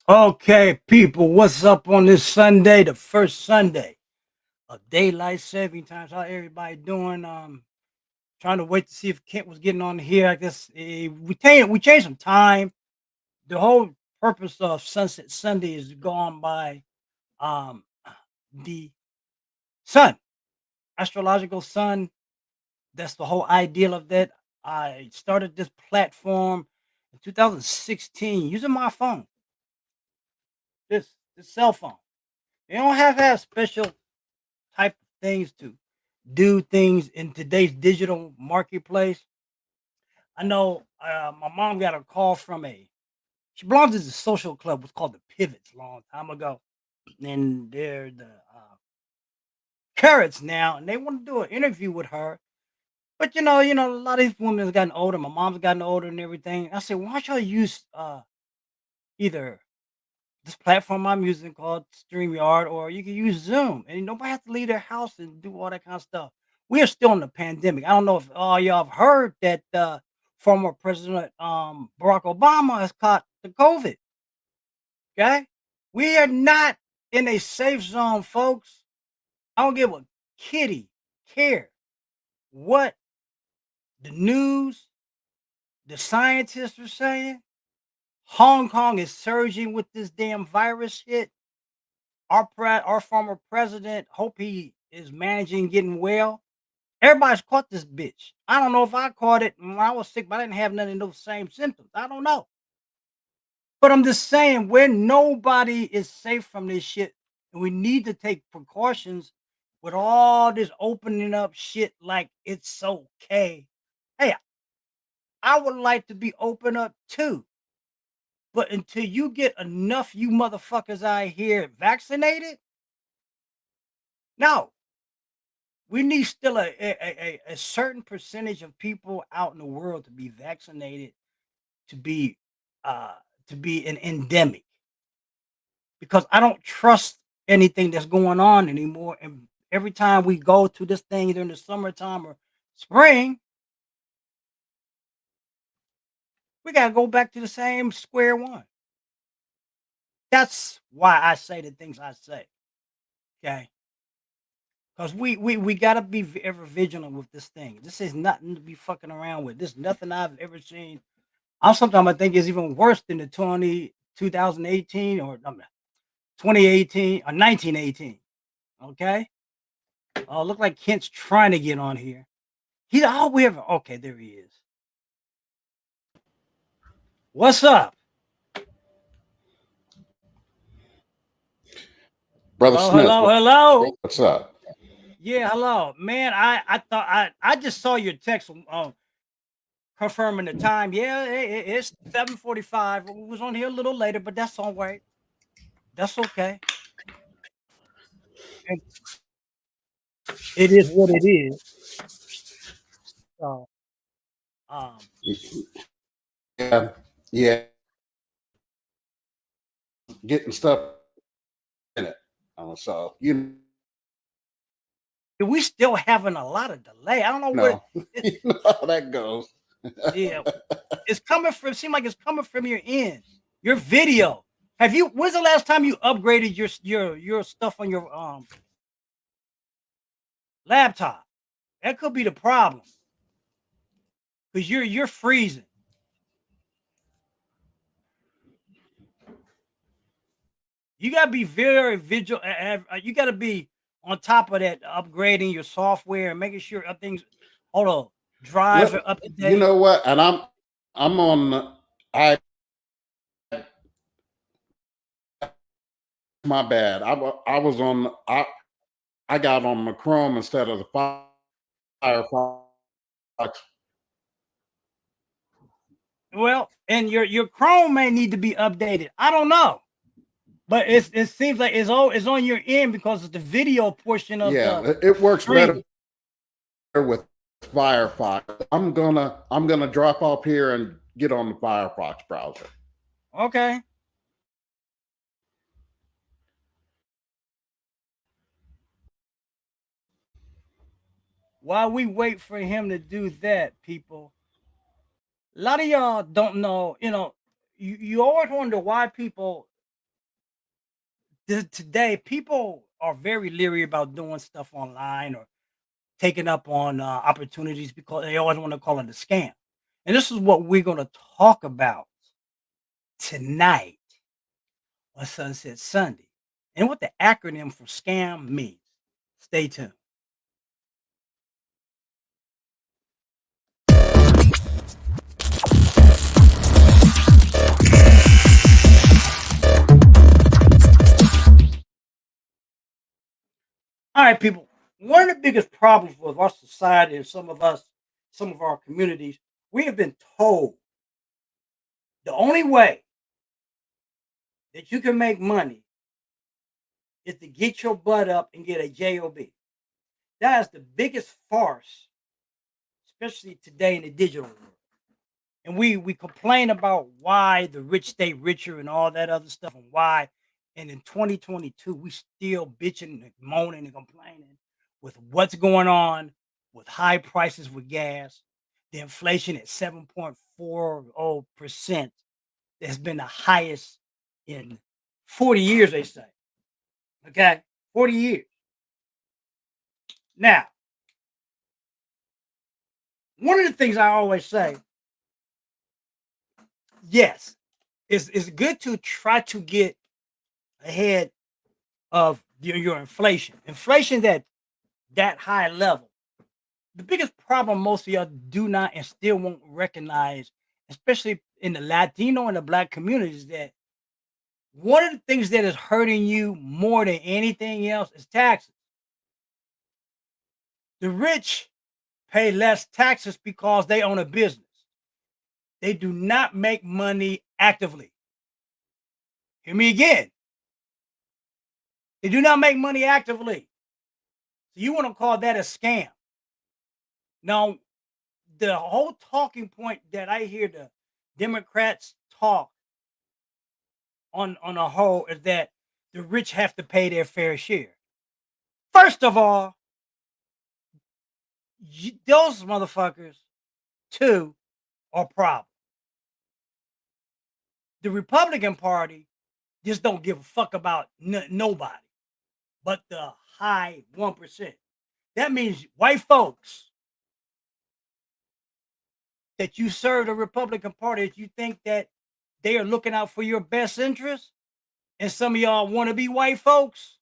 Okay, people, what's up on this Sunday, the first Sunday of daylight saving times? How everybody doing? Trying to wait to see if Kent was getting on here. I guess we changed some time. The whole purpose of Sunset Sunday is to go on by um the sun, astrological sun. That's the whole ideal of that. I started this platform in 2016 using my phone, this cell phone. You don't have to have special type of things to do things in today's digital marketplace. I know my mom got a call from she belongs to the social club, was called the Pivots a long time ago. And they're the Carrots now, and they want to do an interview with her. But a lot of these women have gotten older. My mom's gotten older and everything. I said, why don't y'all use either this platform I'm using called StreamYard, or you can use Zoom, and nobody has to leave their house and do all that kind of stuff. We are still in the pandemic. I don't know if all y'all have heard that former President Barack Obama has caught the COVID. Okay, we are not in a safe zone, folks. I don't give a kitty care what the news, the scientists are saying. Hong Kong is surging with this damn virus shit. Our former president, hope he is managing getting well. Everybody's caught this bitch. I don't know if I caught it when I was sick, but I didn't have none of those same symptoms. I don't know. But I'm just saying, where nobody is safe from this shit, and we need to take precautions with all this opening up shit like it's okay. Hey, I would like to be open up too. But until you get enough you motherfuckers out here vaccinated, no. We need still a certain percentage of people out in the world to be vaccinated to be uh to be an endemic, because I don't trust anything that's going on anymore. And every time we go to this thing during the summertime or spring, we gotta go back to the same square one. That's why I say the things I say. Okay. Because we gotta be ever vigilant with this thing. This is nothing to be fucking around with. This is nothing I've ever seen. I think it's even worse than the 2018 or 2018 or 1918. Okay. Oh, look like Kent's trying to get on here. He's all we ever. Okay, there he is. What's up? Brother Hello, Smith, hello, hello. what's up? Yeah, hello, man. I thought I just saw your text confirming the time. Yeah, it's 7:45. We was on here a little later, but that's all right. That's okay. And it is what it is. So, um, Yeah, yeah, getting stuff in it. So we still having a lot of delay. I don't know what know, it, you know how that goes. yeah, it's coming from. Seem like it's coming from your end. Your video. Have you? When's the last time you upgraded your stuff on your laptop? That could be the problem, because you're freezing. You gotta be very vigilant. You gotta be on top of that, upgrading your software and making sure things. Hold on, drives are up to You date. know what? And I'm on. I My bad. I was on. I got on the Chrome instead of the Firefox. Well, and your Chrome may need to be updated. I don't know, but it seems like it's on your end because it's the video portion of Yeah, the it works better stream. with Firefox. I'm gonna drop off here and get on the Firefox browser. Okay. While we wait for him to do that, people, a lot of y'all don't know. You always wonder why people today people are very leery about doing stuff online or taking up on opportunities because they always want to call it a scam. And this is what we're going to talk about tonight on Sunset Sunday and what the acronym for scam means. Stay tuned. All right, people. One of the biggest problems with our society and some of our communities, we have been told the only way that you can make money is to get your butt up and get a job. That is the biggest farce, especially today in the digital world. And we complain about why the rich stay richer and all that other stuff, and why. And in 2022, we still bitching and moaning and complaining with what's going on with high prices with gas, the inflation at 7.40%. That's been the highest in 40 years, they say. Okay, 40 years. Now, one of the things I always say, yes, it's good to try to get ahead of your inflation. Inflation that high level. The biggest problem most of y'all do not and still won't recognize, especially in the Latino and the Black communities, that one of the things that is hurting you more than anything else is taxes. The rich pay less taxes because they own a business. They do not make money actively. Hear me again. They do not make money actively. So you want to call that a scam. Now, the whole talking point that I hear the Democrats talk on a whole is that the rich have to pay their fair share. First of all, those motherfuckers, too, are problem. The Republican Party just don't give a fuck about nobody but the high 1%. That means white folks that you serve the Republican Party, that you think that they are looking out for your best interest, and some of y'all want to be white folks,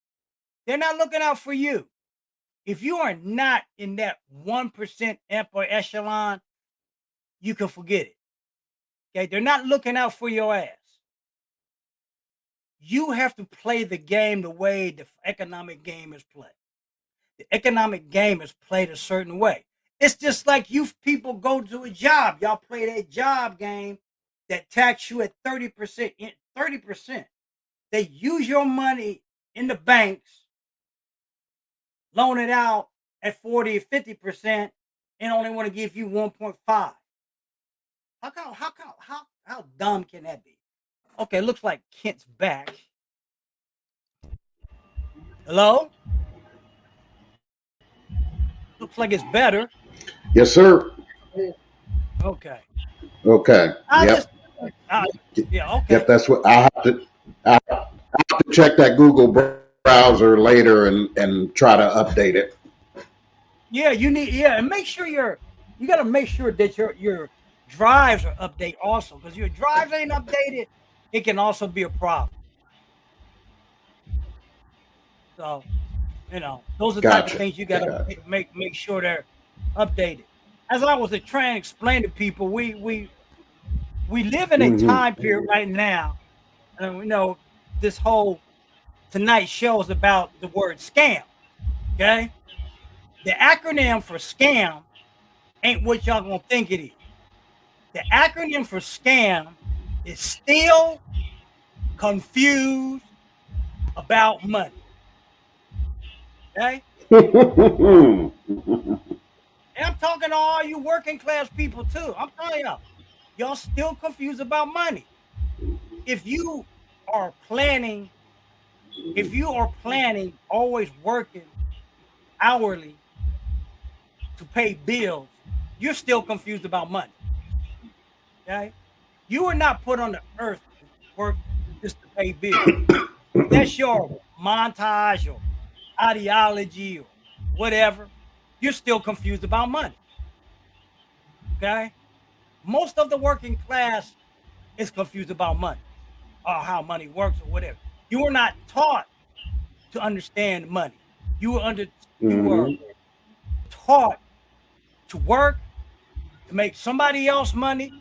they're not looking out for you. If you are not in that 1% upper echelon, you can forget it. Okay, they're not looking out for your ass. You have to play the game the way the economic game is played. The economic game is played a certain way. It's just like you people go to a job. Y'all play that job game that tax you at 30%. 30%. They use your money in the banks, loan it out at 40 or 50%, and only want to give you 1.5. How dumb can that be? Okay, looks like Kent's back. Hello? Looks like it's better. Yes, sir. Okay. Okay. I Yep. just uh, yeah, Yep. okay. That's what I have to check that Google browser later and try to update it. Yeah, you need and make sure you got to make sure that your drives are updated also, because your drives ain't updated, it can also be a problem. So, those are the type of Gotcha. things you got to Gotcha. make sure they're updated. As I was trying to explain to people, we live in a Hmm. time period right now, and we know this whole tonight's show is about the word scam. Okay, the acronym for scam ain't what y'all gonna think it is. The acronym for scam is still confused about money. Okay, and I'm talking to all you working class people too. I'm telling y'all still confused about money. If you are planning, if you are planning always working hourly to pay bills, you're still confused about money. Okay, you are not put on the earth to work just to pay bills. if that's your montage or ideology or whatever, you're still confused about money. Okay? Most of the working class is confused about money or how money works or whatever. You were not taught to understand money. You were Mm-hmm. taught to work to make somebody else money,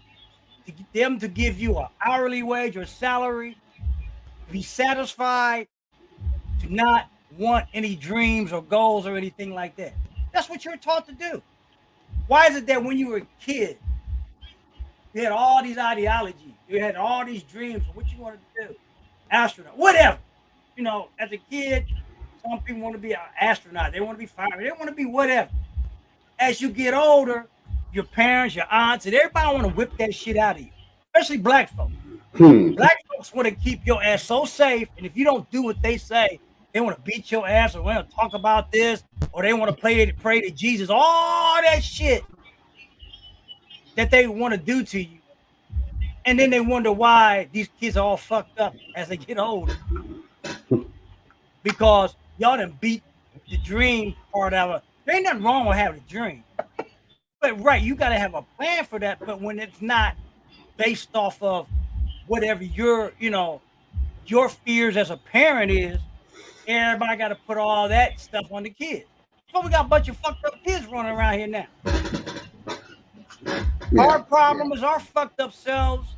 to get them to give you an hourly wage or salary, to be satisfied, to not want any dreams or goals or anything like that. That's what you're taught to do. Why is it that when you were a kid, you had all these ideologies, you had all these dreams of what you wanted to do, astronaut, whatever. As a kid, some people want to be an astronaut, they want to be fireman, they want to be whatever. As you get older, your parents, your aunts, and everybody want to whip that shit out of you, especially black folks. Hmm. Black folks want to keep your ass so safe, and if you don't do what they say, they want to beat your ass, or want to talk about this, or they want to pray to Jesus, all that shit that they want to do to you. And then they wonder why these kids are all fucked up as they get older because y'all done beat the dream part out of it. There ain't nothing wrong with having a dream. But right, you got to have a plan for that. But when it's not based off of whatever your fears as a parent is, everybody got to put all that stuff on the kids. So we got a bunch of fucked up kids running around here now. Yeah. Our problem is our fucked up selves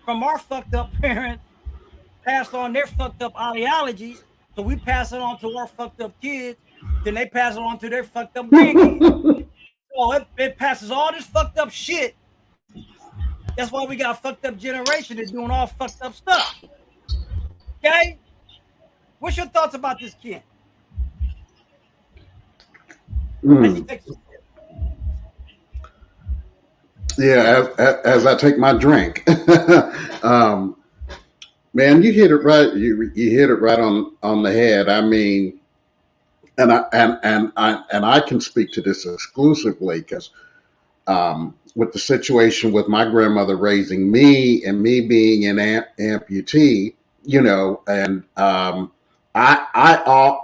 from our fucked up parents passed on their fucked up ideologies. So we pass it on to our fucked up kids. Then they pass it on to their fucked up grandkids. So it passes all this fucked up shit. That's why we got a fucked up generation that's doing all fucked up stuff. Okay? What's your thoughts about this kid? As he Mm. takes a sip. Yeah, as I take my drink. um, Man, you hit it right. You hit it right on the head. I mean, and I can speak to this exclusively because with the situation with my grandmother raising me and me being an amputee, and I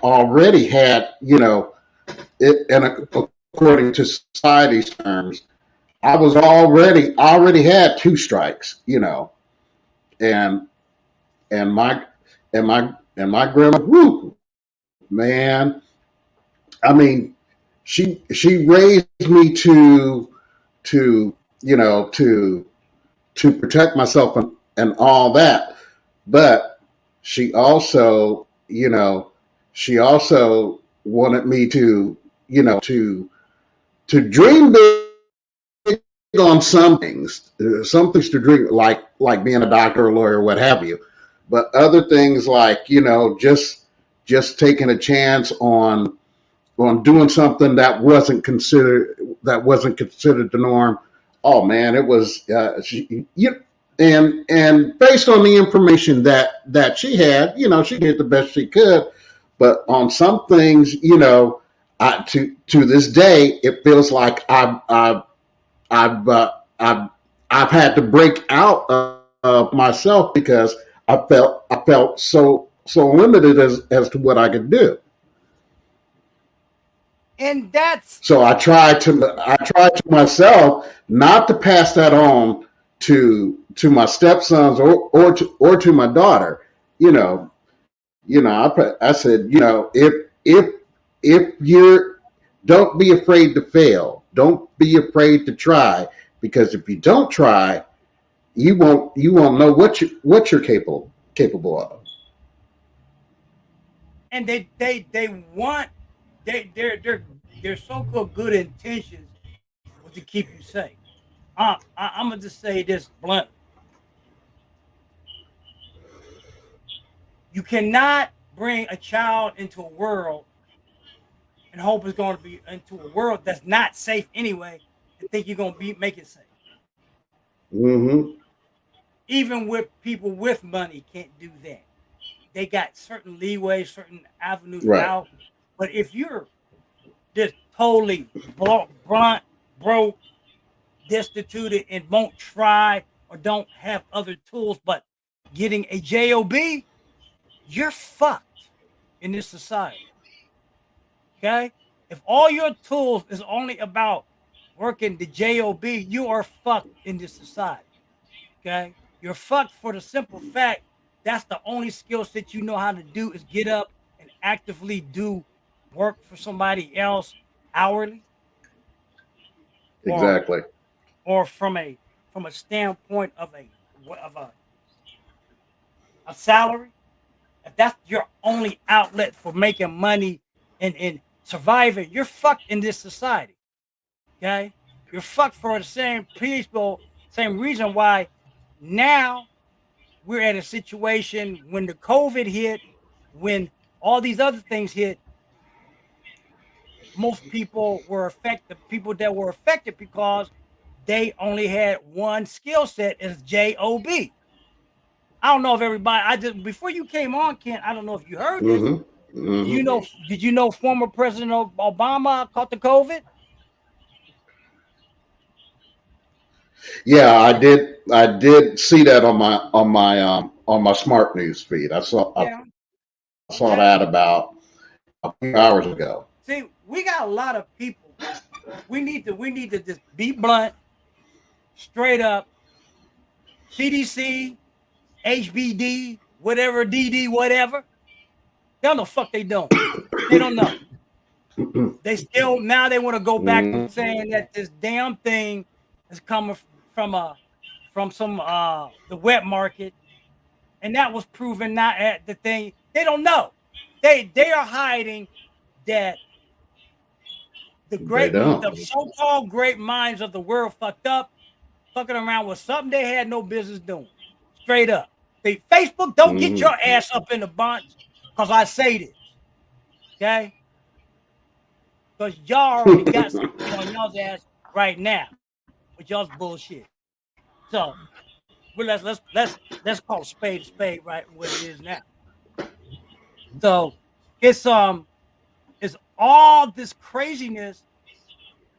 already had, and according to society's terms, I was already had two strikes, and and my and my grandma, whoo, man. I mean, she raised me to to protect myself and all that, but she also she also wanted me to to dream big on some things to dream like being a doctor, a lawyer, what have you, but other things like just taking a chance on doing something that wasn't considered the norm. Oh man, it was and based on the information that she had, she did the best she could. But on some things, to this day, it feels like I've uh, I've I've had to break out of myself because I felt so limited as to what I could do. And that's So I tried to myself not to pass that on to my stepsons or to my daughter. You know, I said, if you're don't be afraid to fail. Don't be afraid to try because if you don't try, you won't know what you're capable of. and they want their so-called good intentions was to keep you safe. I'm gonna just say this bluntly: you cannot bring a child into a world and hope it's going to be into a world that's not safe anyway, and think you're going to be make it safe. Mm-hmm. Even with people with money, can't do that. They got certain leeway, certain avenues Right. out. But if you're just totally blunt, broke, destituted, and won't try or don't have other tools but getting a job, you're fucked in this society. Okay, if all your tools is only about working the job, you are fucked in this society. Okay, you're fucked for the simple fact that's the only skill set you know how to do is get up and actively do work for somebody else hourly, or Exactly. from a standpoint of a salary. If that's your only outlet for making money and surviving, you're fucked in this society. Okay, you're fucked for the same people, same reason why now we're at a situation when the COVID hit, when all these other things hit, most people were affected, people that were affected because they only had one skill set as job. I don't know if everybody, I just, before you came on, Kent, I don't know if you heard this. Hmm. Hmm. Did you know former President Obama caught the COVID? Yeah, I did see that on my smart news feed. Yeah. I saw Okay. that about a few hours ago. See, we got a lot of people. We need to just be blunt, straight up. CDC, HBD, whatever, DD, whatever. They don't know the fuck they doing. They don't know. They still now they want to go back to Hmm. saying that this damn thing is coming from some the wet market, and that was proven not at the thing. They don't know. They are hiding that They don't. the so-called great minds of the world fucked up, fucking around with something they had no business doing. Straight up. Facebook, don't get Hmm. your ass up in the bunch because I say this. Okay? Because y'all already got something on y'all's ass right now with y'all's bullshit. So well, let's call a spade right what it is now. So it's it's all this craziness,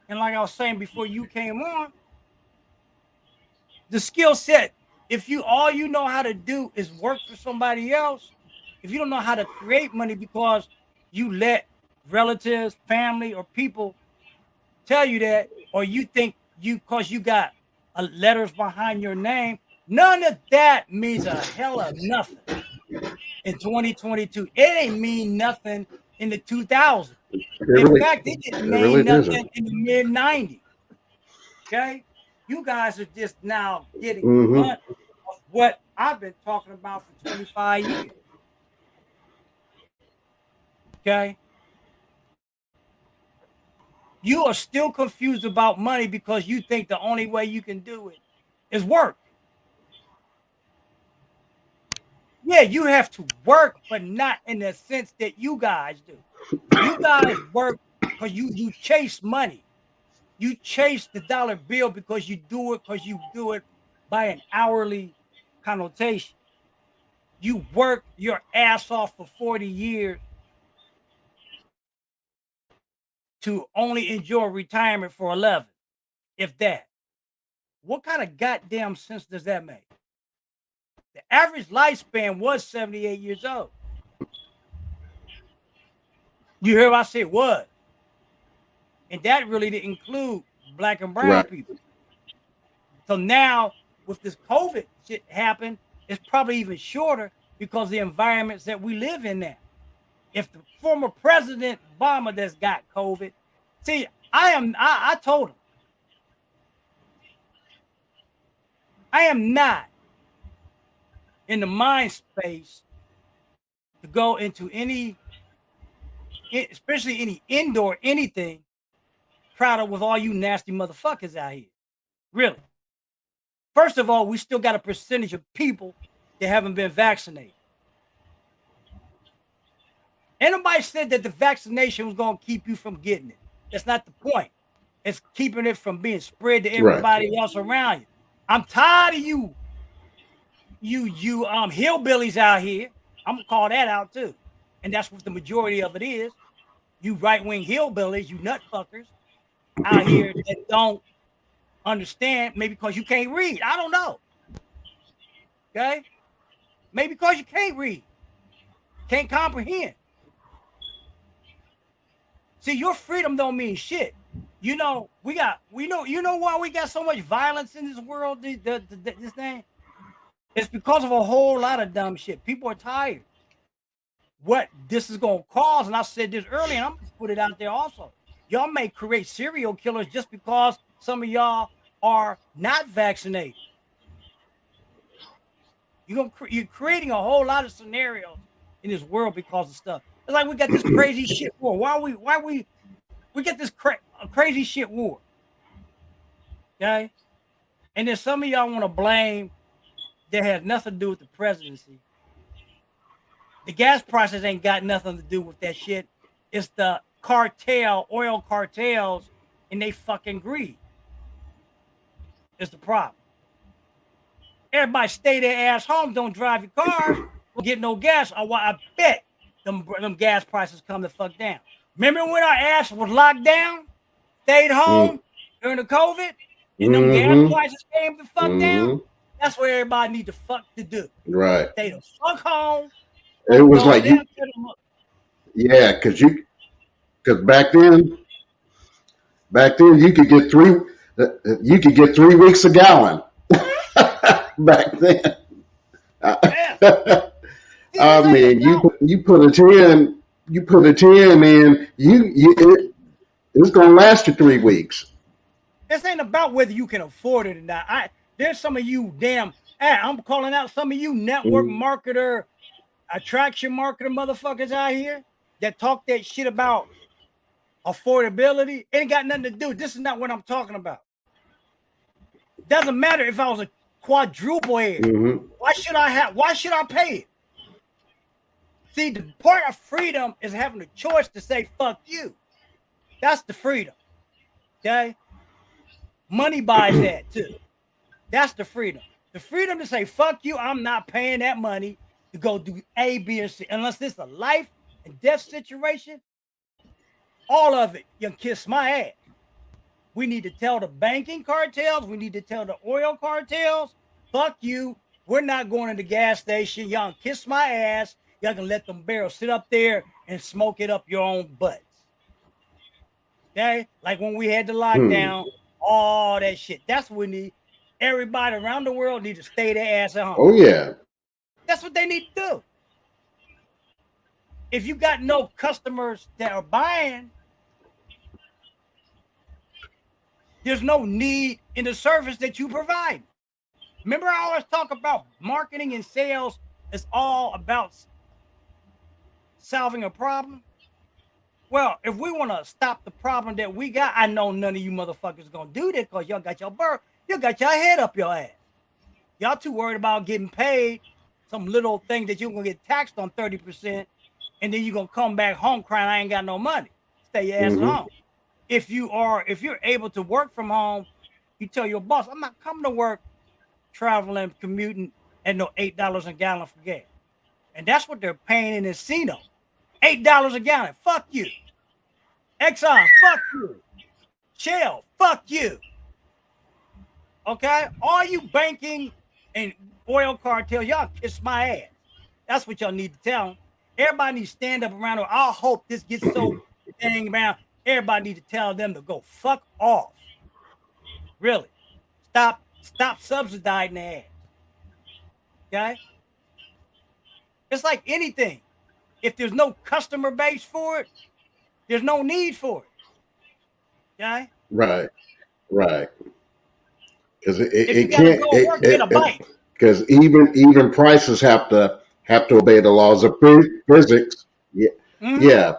and like I was saying before you came on, the skill set. If you all you know how to do is work for somebody else, if you don't know how to create money because you let relatives, family, or people tell you that, or you think you because you got letters behind your name, none of that means a hell of nothing in 2022. It ain't mean nothing in the 2000s. It In really, fact, it didn't it mean really nothing doesn't. in the mid 90s. Okay, you guys are just now getting the Hmm. brunt of what I've been talking about for 25 years. Okay, you are still confused about money because you think the only way you can do it is work. Yeah, you have to work, but not in the sense that you guys do. You guys work because you chase money. You chase the dollar bill because you do it by an hourly connotation. You work your ass off for 40 years to only enjoy retirement for 11, if that. What kind of goddamn sense does that make? The average lifespan was 78 years old. You hear what I said was, and that really didn't include black and brown Right. people. So now with this COVID shit happen, it's probably even shorter because the environments that we live in now. If the former President Obama that's got COVID, see, I told him, I am not in the mind space to go into any, especially any indoor anything, crowded with all you nasty motherfuckers out here. Really. First of all, we still got a percentage of people that haven't been vaccinated. Anybody said that the vaccination was going to keep you from getting it. That's not the point. It's keeping it from being spread to Right. everybody else around you. I'm tired of you hillbillies out here. I'm gonna call that out too. And that's what the majority of it is. You right-wing hillbillies, you nut fuckers out here that don't understand, maybe because you can't read. I don't know. Okay. Maybe because you can't read, can't comprehend. See, your freedom don't mean shit. You know, you know why we got so much violence in this world, this thing? It's because of a whole lot of dumb shit. People are tired. What this is going to cause, and I said this earlier, and I'm going to put it out there also. Y'all may create serial killers just because some of y'all are not vaccinated. You're creating a whole lot of scenarios in this world because of stuff. It's like we got this crazy shit war. Why we get this crazy shit war? Okay, and then some of y'all want to blame that has nothing to do with the presidency. The gas prices ain't got nothing to do with that shit. It's the oil cartels, and they fucking greed. It's the problem. Everybody stay their ass home. Don't drive your cars. Don't get no gas. I bet them gas prices come the fuck down. Remember when our ass was locked down, stayed home during the COVID, and them gas prices came the fuck down? That's what everybody need to fuck to do. Right. Stay the fuck home. It was like yeah, because back then you could get 3 weeks a gallon. Back then. Yeah. I mean, you put a 10 in, it's gonna last you 3 weeks. This ain't about whether you can afford it or not. There's some of you I'm calling out some of you network marketer, attraction marketer motherfuckers out here that talk that shit about affordability. It ain't got nothing to do. This is not what I'm talking about. Doesn't matter if I was a quadruple heir. Why should I pay it? See, the part of freedom is having the choice to say fuck you. That's the freedom. Okay? Money buys that too. That's the freedom. The freedom to say fuck you, I'm not paying that money to go do A, B, and C. Unless it's a life and death situation, all of it, you can kiss my ass. We need to tell the banking cartels, we need to tell the oil cartels, fuck you. We're not going to the gas station. Y'all can kiss my ass. Y'all can let them barrels sit up there and smoke it up your own butts. Okay? Like when we had the lockdown, all that shit. That's what we need. Everybody around the world need to stay their ass at home. Oh yeah. That's what they need to do. If you got no customers that are buying, there's no need in the service that you provide. Remember, I always talk about marketing and sales is all about solving a problem. Well, if we want to stop the problem that we got, I know none of you motherfuckers gonna do that because y'all got your head up your ass. Y'all too worried about getting paid some little thing that you're gonna get taxed on 30%, and then you're gonna come back home crying, I ain't got no money. Stay your ass at home. If you're able to work from home, you tell your boss, I'm not coming to work traveling, commuting at no $8 a gallon for gas. And that's what they're paying in Encino. $8 a gallon. Fuck you. Exxon, fuck you. Shell, fuck you. Okay? All you banking and oil cartels, y'all kiss my ass. That's what y'all need to tell them. Everybody needs to stand up around them. I hope this gets so dang around. Everybody need to tell them to go fuck off. Really. Stop subsidizing their ass. Okay? It's like anything. If there's no customer base for it, there's no need for it. Okay? Right. Because If you it gotta can't go work, get a bike. because even prices have to obey the laws of physics. Yeah. Yeah.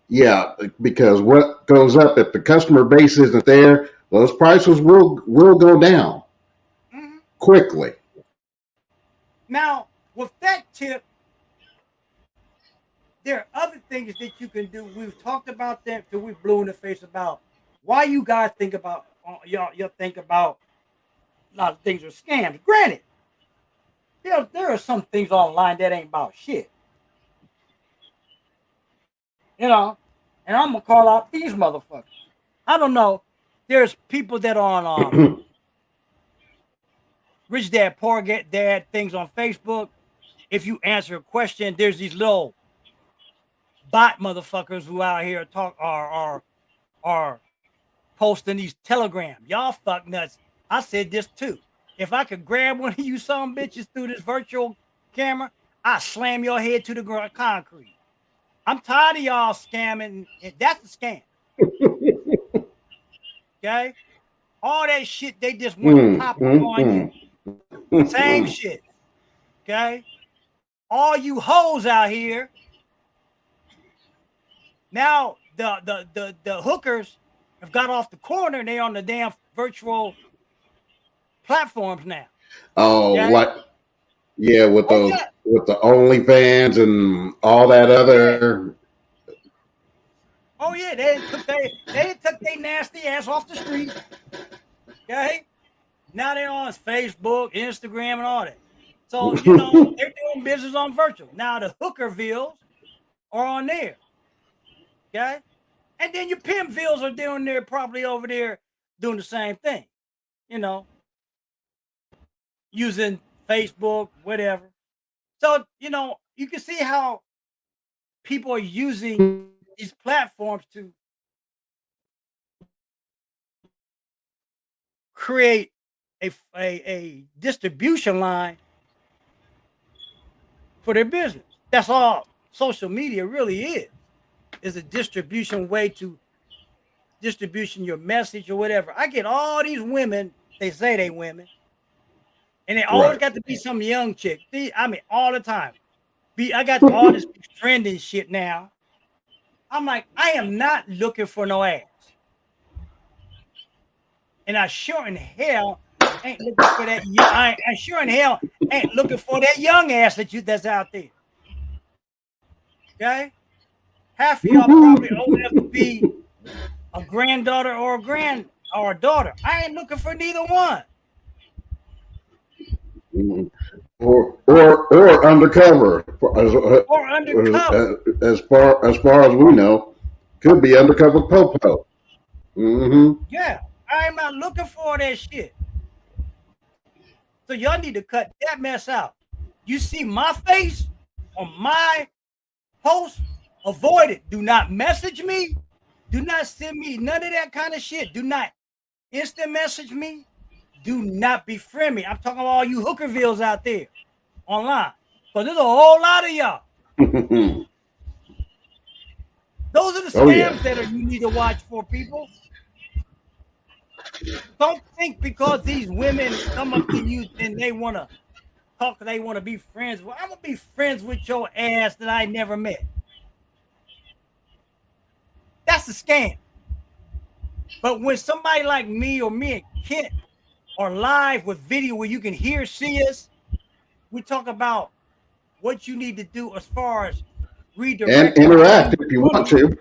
Yeah, because what goes up if the customer base isn't there, those prices will go down quickly. Now, with that tip, there are other things that you can do. We've talked about that till we blew in the face about why you guys think about y'all think about a lot of things are scams. Granted, there are some things online that ain't about shit. You know, and I'm gonna call out these motherfuckers. I don't know. There's people that are on Rich Dad Poor Dad things on Facebook. If you answer a question, there's these little bot motherfuckers who out here are posting these telegrams. Y'all fuck nuts. I said this too. If I could grab one of you some bitches through this virtual camera, I slam your head to the concrete. I'm tired of y'all scamming. That's a scam. Okay? All that shit, they just want to pop up on you. Same shit. Okay? All you hoes out here. Now the hookers have got off the corner and they're on the damn virtual platforms now. Oh, Okay? what? Yeah, with those with the OnlyFans and all that other. Oh yeah, they took their nasty ass off the street. Okay? Now they're on Facebook, Instagram, and all that. So, you know, they're doing business on virtual. Now the hookervilles are on there. Okay? And then your pimpvilles are doing there, probably over there doing the same thing. You know, using Facebook, whatever. So, you know, you can see how people are using these platforms to create a distribution line for their business. That's all social media really is a distribution way to distribution your message or whatever. I get all these women, they say they women, and they always Right. got to be some young chick. I mean, all the time. I got all this trending shit now. I'm like, I am not looking for no ass. And I sure in hell ain't looking for that. I sure in hell ain't looking for that young ass that's out there. Okay? Half of y'all probably old enough to be a granddaughter or a daughter. I ain't looking for neither one. Or undercover Or undercover. as far as we know, could be undercover popo. Yeah, I am not looking for that shit. So y'all need to cut that mess out. You see my face on my post, avoid it. Do not message me. Do not send me none of that kind of shit. Do not instant message me. Do not befriend me. I'm talking about all you hookervilles out there online. Because there's a whole lot of y'all. Those are the Oh yeah. scams that you need to watch for, people. Don't think because these women come up to you and they want to talk, they want to be friends. Well, I'm going to be friends with your ass that I never met. That's a scam. But when somebody like me or me and Kent are live with video where you can see us, we talk about what you need to do as far as And redirecting interact if you want to.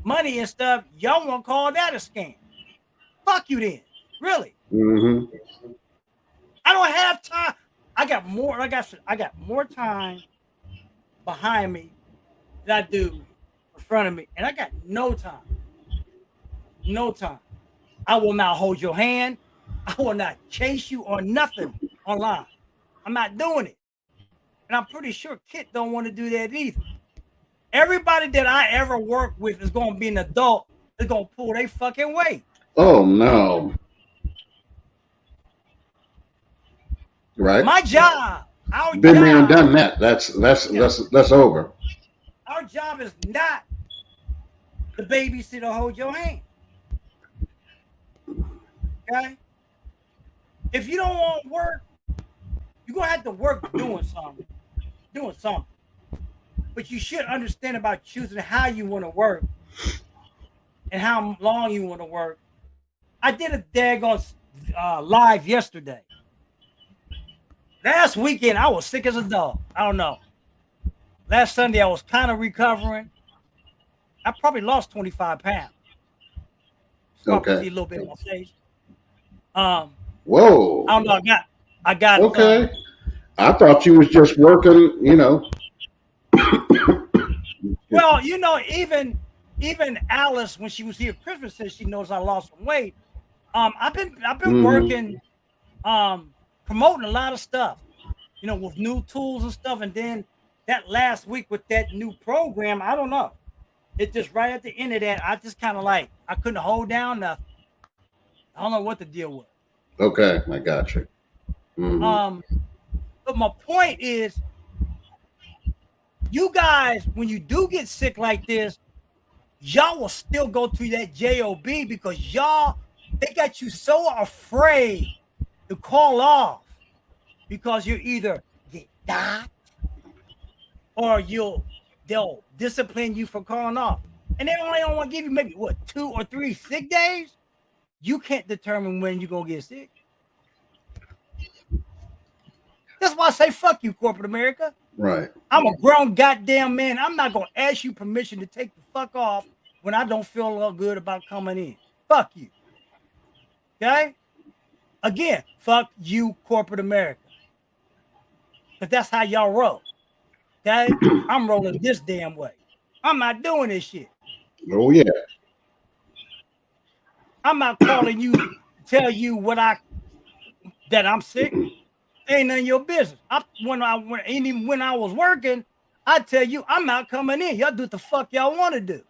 money and stuff. Y'all won't call that a scam. Fuck you then. Really. I don't have time. I got more time behind me than I do in front of me. And I got no time. No time. I will not hold your hand. I will not chase you or nothing online. I'm not doing it. And I'm pretty sure Kit don't want to do that either. Everybody that I ever work with is going to be an adult. They're going to pull their fucking weight. Oh no. Right. My job, our Been there and job, done that. That's over. our job is not the babysitter hold your hand. Okay? If you don't want to work, you're going to have to work doing something. But you should understand about choosing how you want to work and how long you want to work. I did a daggone live yesterday. Last weekend, I was sick as a dog. I don't know. Last Sunday, I was kind of recovering. I probably lost 25 pounds. Probably Okay. a little bit on my face. Whoa. I don't know. I got. Okay. I thought you was just working. Well, you know, even Alice, when she was here Christmas, said she knows I lost some weight. I've been working promoting a lot of stuff, with new tools and stuff. And then that last week with that new program, I don't know. It just right at the end of that, I just kind of like I couldn't hold down nothing. I don't know what the deal was. Okay, I got you. Hmm. Um, but my point is, you guys, when you do get sick like this, y'all will still go to that job because they got you so afraid to call off because you either get docked or they'll discipline you for calling off, and they only don't want to give you maybe what 2 or 3 sick days. You can't determine when you're gonna get sick. That's why I say fuck you, corporate America. Right. I'm a grown goddamn man. I'm not gonna ask you permission to take the fuck off when I don't feel good about coming in. Fuck you. Okay? Again, fuck you, corporate America. Because that's how y'all roll. Okay? I'm rolling this damn way. I'm not doing this shit. Oh yeah. I'm not calling you to tell you that I'm sick. Ain't none of your business. When I was working, I tell you I'm not coming in. Y'all do what the fuck y'all want to do.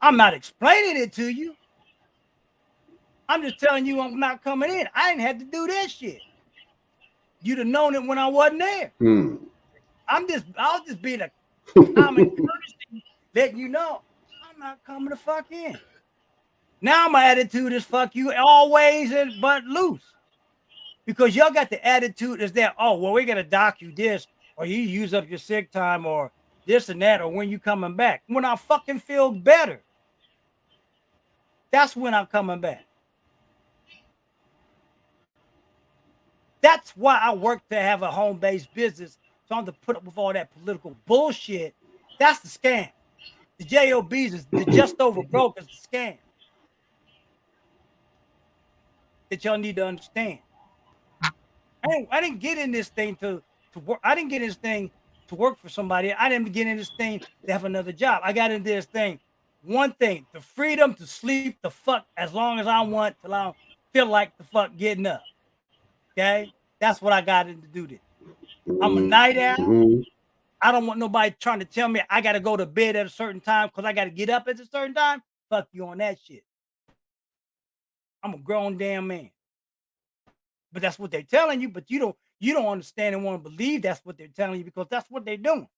I'm not explaining it to you. I'm just telling you I'm not coming in. I ain't had to do that shit. You'd have known it when I wasn't there. Hmm. I was just being a common courtesy, letting you know I'm not coming the fuck in. Now my attitude is fuck you always and but loose. Because y'all got the attitude is that, oh, well, we're gonna dock you this, or you use up your sick time, or this and that, or when you coming back. When I fucking feel better, that's when I'm coming back. That's why I work to have a home-based business. So I'm to put up with all that political bullshit. That's the scam. The JOBs is the just over broke is the scam that y'all need to understand. I didn't get in this thing to work. I didn't get in this thing to work for somebody. I didn't get in this thing to have another job. I got into this thing. One thing, the freedom to sleep the fuck as long as I want till I feel like the fuck getting up. Okay? That's what I got in to do this. I'm a night owl. Hmm. I don't want nobody trying to tell me I got to go to bed at a certain time because I got to get up at a certain time. Fuck you on that shit. I'm a grown damn man. But that's what they're telling you. But you don't understand and want to believe that's what they're telling you because that's what they're doing.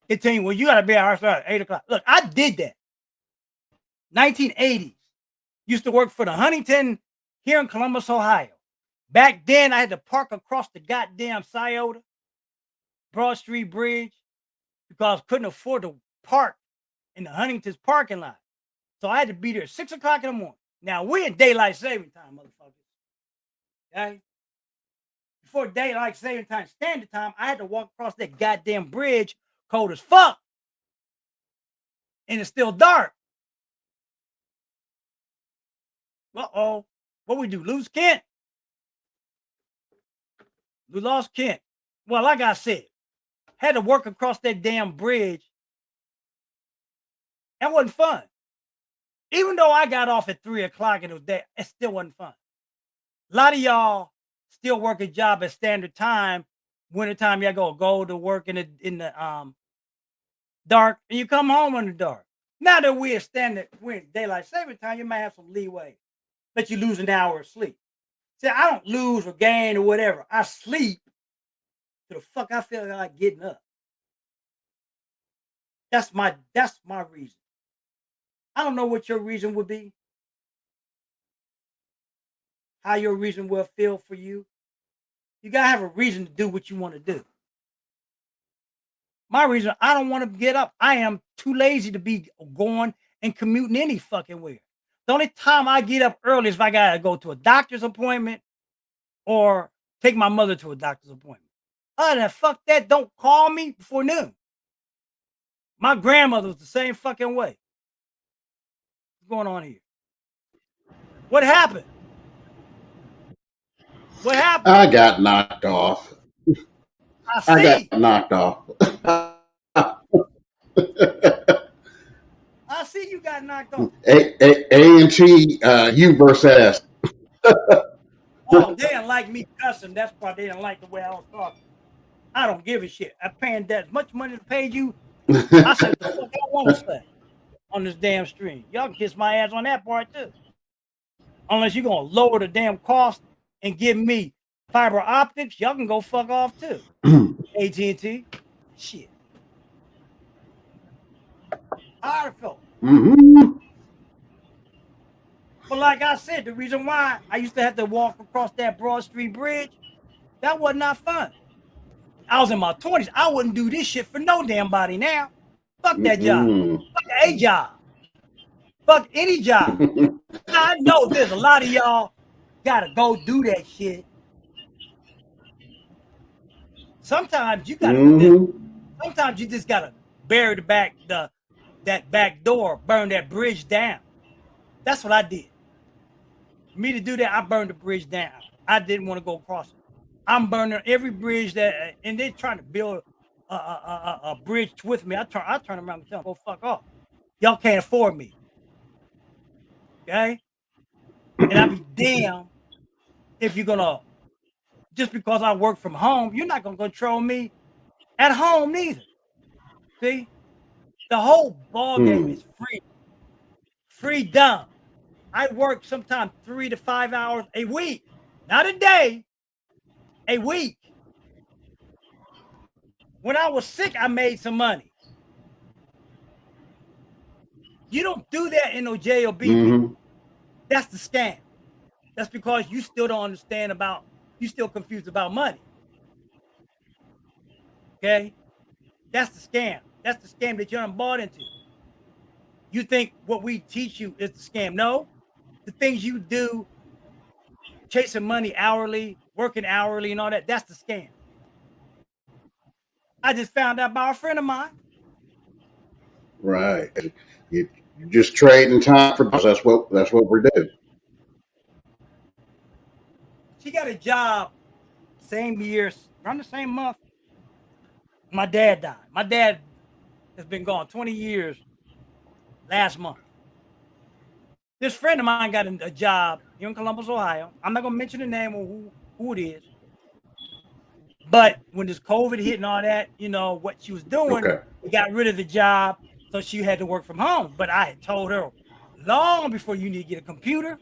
They tell you, well, you got to be at 8 o'clock. Look, I did that. 1980s. Used to work for the Huntington here in Columbus, Ohio. Back then, I had to park across the goddamn Scioto Broad Street Bridge because I couldn't afford to park in the Huntington's parking lot. So I had to be there at 6 o'clock in the morning. Now, we're in daylight saving time, motherfuckers. Okay? Before daylight saving time, standard time, I had to walk across that goddamn bridge, cold as fuck. And it's still dark. Uh-oh. What we do? Lose Kent? We lost Kent. Well, like I said, had to work across that damn bridge. That wasn't fun. Even though I got off at 3 o'clock and it was day, it still wasn't fun. A lot of y'all still work a job at standard time. Wintertime, y'all go to work in the dark, and you come home in the dark. Now that we're in daylight saving time, you might have some leeway, but you lose an hour of sleep. See, I don't lose or gain or whatever. I sleep to the fuck I feel like getting up. That's my reason. I don't know what your reason would be, how your reason will feel for you. You gotta have a reason to do what you want to do. My reason, I don't want to get up. I am too lazy to be going and commuting any fucking where. The only time I get up early is if I gotta go to a doctor's appointment or take my mother to a doctor's appointment. Other than fuck that, don't call me before noon. My grandmother was the same fucking way. What's going on here? What happened? What happened? I got knocked off. I I got see. knocked off. I see you got knocked off. A and T, U versus S. Oh, they didn't like me cussing. That's why they didn't like the way I was talking. I don't give a shit. I'm paying that much money to pay you. I say what the fuck I want to say on this damn stream. Y'all can kiss my ass on that part too. Unless you're gonna lower the damn cost and give me fiber optics, y'all can go fuck off too. AT&T, shit. I felt. Mm-hmm. But like I said, the reason why I used to have to walk across that Broad Street Bridge, that was not fun. I was in my 20s. I wouldn't do this shit for no damn body now. Fuck that job. Mm-mm. Fuck a job. Fuck any job. Now, I know there's a lot of y'all gotta go do that shit. Sometimes you gotta. Mm-hmm. Sometimes you just gotta bury that back door, burn that bridge down. That's what I did. For me to do that, I burned the bridge down. I didn't want to go across it. I'm burning every bridge that, and they're trying to build a bridge with me. I turn around and tell them, "Go fuck off. Y'all can't afford me." Okay, and I be damn if you're gonna just because I work from home, you're not gonna control me at home neither. See, the whole ball game Mm. is freedom. I work sometimes 3 to 5 hours a week, not a day, a week. When I was sick, I made some money. You don't do that in no JOB, Mm-hmm. people. That's the scam. That's because you still don't understand about, you still confused about money. Okay? That's the scam. That's the scam that you're bought into. You think what we teach you is the scam. No, the things you do, chasing money hourly, working hourly and all that, that's the scam. I just found out by a friend of mine. Right. You just trading time for dollars. That's what we do. She got a job same year, around the same month. My dad died. My dad has been gone 20 years last month. This friend of mine got a job here in Columbus, Ohio. I'm not gonna mention the name or who it is. But when this COVID hit and all that, you know, what she was doing, Okay. they got rid of the job. So she had to work from home. But I had told her long before you need to get a computer,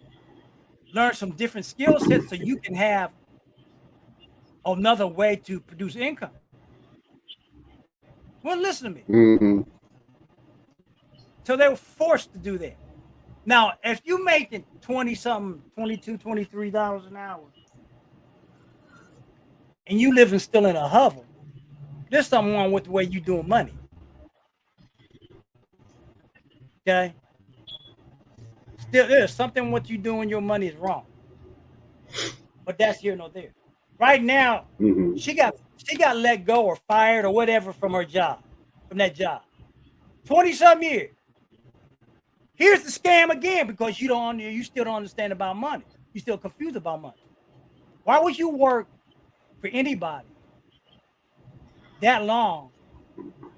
learn some different skill sets so you can have another way to produce income. Well, listen to me. Mm-hmm. So they were forced to do that. Now, if you making 20 something, 22, $23 an hour, and you living still in a hovel, there's something wrong with the way you doing money. Okay. Still, there's something what you doing your money is wrong. But that's here nor there. Right now, Mm-hmm. she got let go or fired or whatever from her job, from that job. 20 some years. Here's the scam again because you still don't understand about money. You still confused about money. Why would you work for anybody that long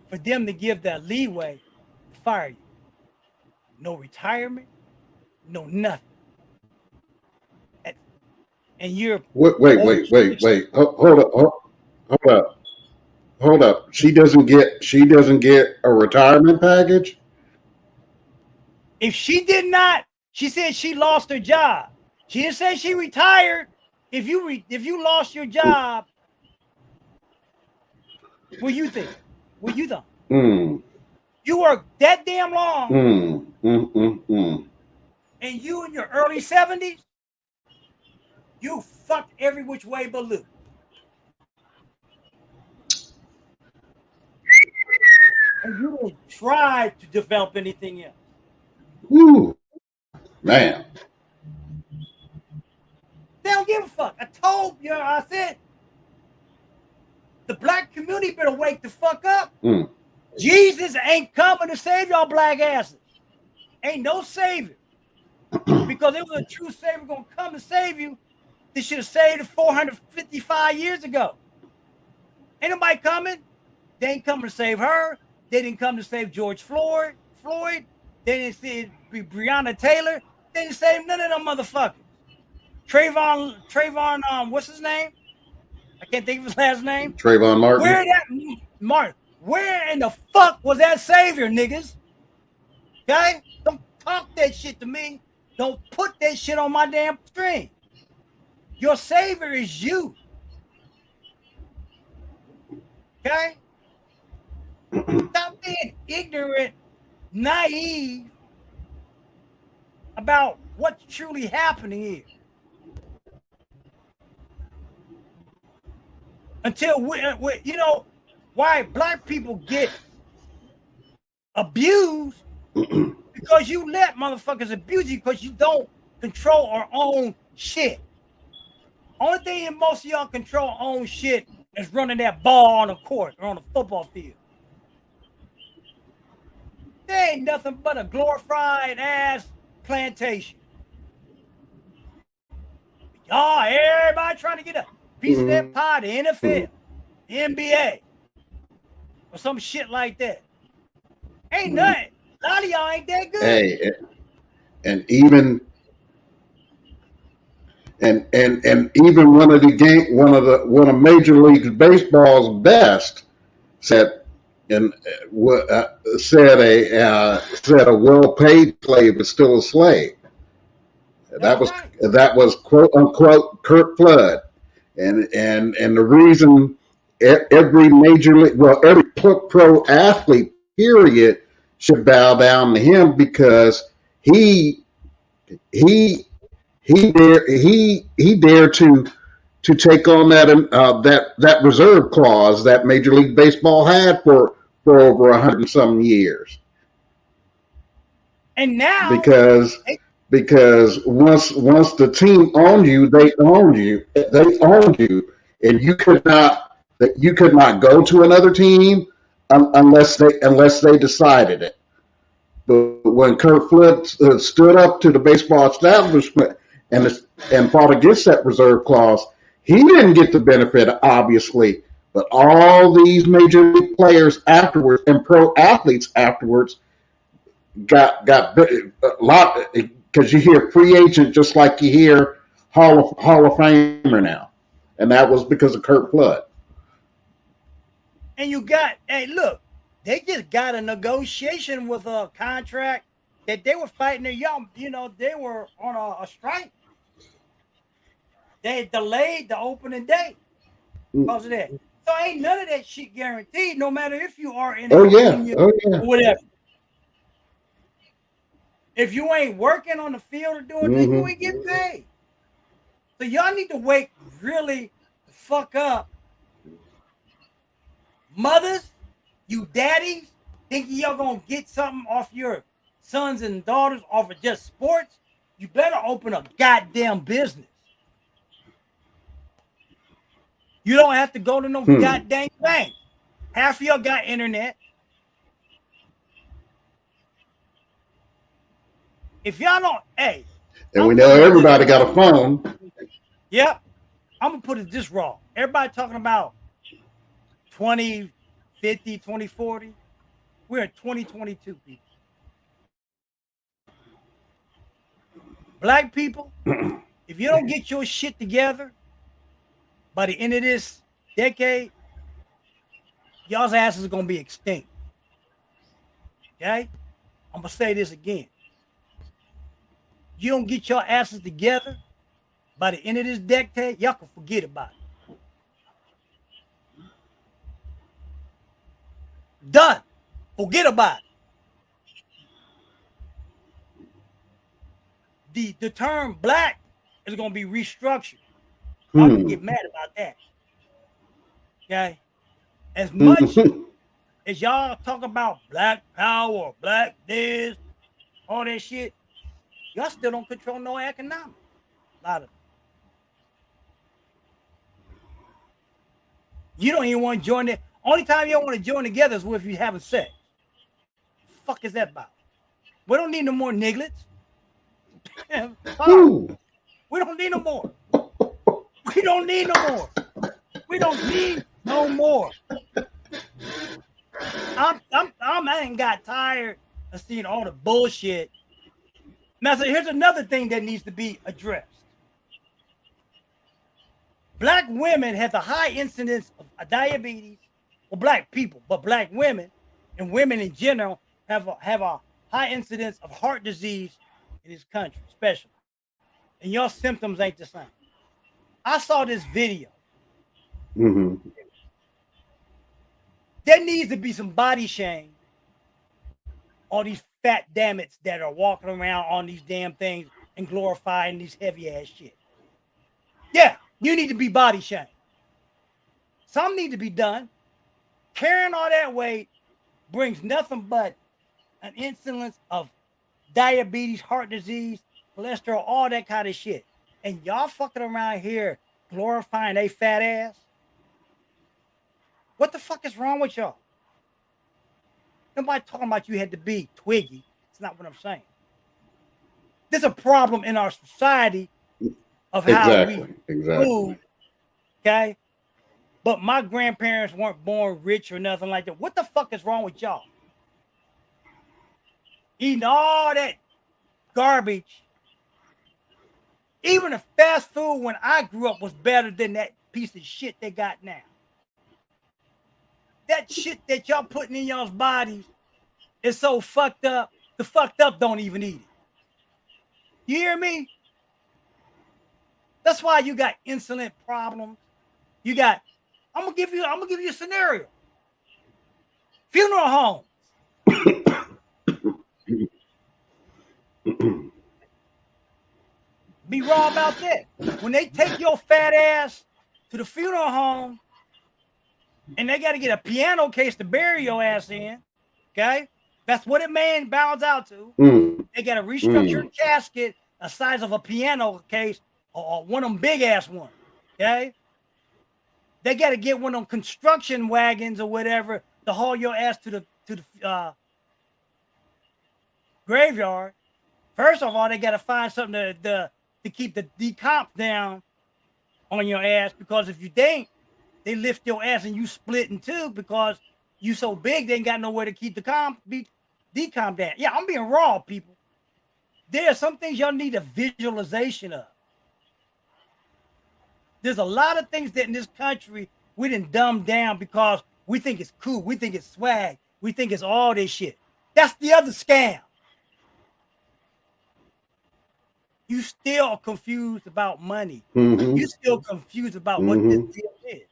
for them to give that leeway to fire you? No retirement, no nothing. And you're Wait, wait, over wait, wait, 60. wait. Hold up, hold up, hold up. She doesn't get a retirement package. If she did not, she said she lost her job. She didn't say she retired. If you lost your job, what you think? What you thought? Mm, You worked that damn long, mm, mm, mm, mm. and you in your early 70s, you fucked every which way but loose. And you didn't try to develop anything else. Woo, man. They don't give a fuck. I told you, I said, the black community better wake the fuck up. Mm. Jesus ain't coming to save y'all black asses. Ain't no savior. Because it was a true savior gonna come to save you, they should have saved it 455 years ago. Ain't nobody coming. They ain't coming to save her. They didn't come to save George Floyd. They didn't save Breonna Taylor. They didn't save none of them motherfuckers. Trayvon, what's his name? I can't think of his last name. Trayvon Martin. Where that Martin? Where in the fuck was that savior, niggas? Okay, don't talk that shit to me. Don't put that shit on my damn screen. Your savior is you. Okay? Stop being ignorant, naive about what's truly happening here. Until we you know, why black people get abused because you let motherfuckers abuse you because you don't control our own shit. Only thing that most of y'all control own shit is running that ball on the court or on the football field. There ain't nothing but a glorified ass plantation. Y'all, everybody trying to get a piece of that pie, the NFL, the NBA, or some shit like that. Ain't nothing. A lot of y'all ain't that good. Hey, and even even one of Major League Baseball's best said said a well-paid slave is still a slave. That was quote unquote Kurt Flood, and the reason every major league, well, every pro athlete period should bow down to him because he dared to take on that reserve clause that Major League Baseball had for over 100 and some years. And now because once the team owned you, they owned you, and you could not go to another team unless they decided it. But when Kurt Flood stood up to the baseball establishment and fought against that reserve clause, he didn't get the benefit, obviously. But all these major league players afterwards and pro athletes afterwards got a lot, because you hear free agent just like you hear Hall of Famer now, and that was because of Kurt Flood. And you got, hey, look, they just got a negotiation with a contract that they were fighting their young, they were on a strike. They delayed the opening day because of that. So ain't none of that shit guaranteed, no matter if you are in a union or whatever. If you ain't working on the field or doing things, you ain't getting paid. So y'all need to wake really the fuck up. Mothers, you daddies, thinking y'all gonna get something off your sons and daughters off of just sports, you better open a goddamn business. You don't have to go to no goddamn bank. Half of y'all got internet. If y'all don't, hey. And we know everybody got a phone. Yep. I'm going to put it this raw. Everybody talking about 2050, 2040. We're in 2022, people. Black people, if you don't get your shit together by the end of this decade, y'all's asses are going to be extinct. Okay? I'm going to say this again. You don't get your asses together by the end of this decade, y'all can forget about it. Done. Forget about it. The term black is going to be restructured. Y'all can get mad about that. Okay? As much as y'all talk about black power, black this, all that shit, y'all still don't control no economics. A lot of it. You don't even want to join it. Only time you don't want to join together is if you're having sex. The fuck is that about? We don't need no more nigglets. We don't need no more. We don't need no more. We don't need no more. I ain't got tired of seeing all the bullshit. Now, so here's another thing that needs to be addressed. Black women have the high incidence of diabetes, well, black people, but black women and women in general have a high incidence of heart disease in this country, especially. And your symptoms ain't the same. I saw this video. Hmm. There needs to be some body shame on these fat dammits that are walking around on these damn things and glorifying these heavy ass shit. Yeah, you need to be body shamed. Some need to be done. Carrying all that weight brings nothing but an incidence of diabetes, heart disease, cholesterol, all that kind of shit. And y'all fucking around here glorifying a fat ass. What the fuck is wrong with y'all? Nobody talking about you had to be twiggy. It's not what I'm saying. There's a problem in our society of how we Exactly. Exactly. move, okay? But my grandparents weren't born rich or nothing like that. What the fuck is wrong with y'all? Eating all that garbage. Even the fast food when I grew up was better than that piece of shit they got now. That shit that y'all putting in y'all's bodies is so fucked up. The fucked up don't even eat it. You hear me? That's why you got insulin problems. You got, I'm gonna give you a scenario. Funeral homes. Be raw about that. When they take your fat ass to the funeral home and they got to get a piano case to bury your ass in, okay? That's what it man bounds out to. Mm. They got a restructured Mm. casket the size of a piano case or one of them big ass ones, okay? They got to get one of them construction wagons or whatever to haul your ass to the graveyard. First of all, they got to find something to keep the decomp down on your ass, because if you ain't, they lift your ass and you split in two because you so big they ain't got nowhere to keep the decomp down. Yeah, I'm being raw, people. There are some things y'all need a visualization of. There's a lot of things that in this country we didn't dumb down because we think it's cool, we think it's swag, we think it's all this shit. That's the other scam. You still confused about money. Hmm. You still confused about what this Hmm. deal is.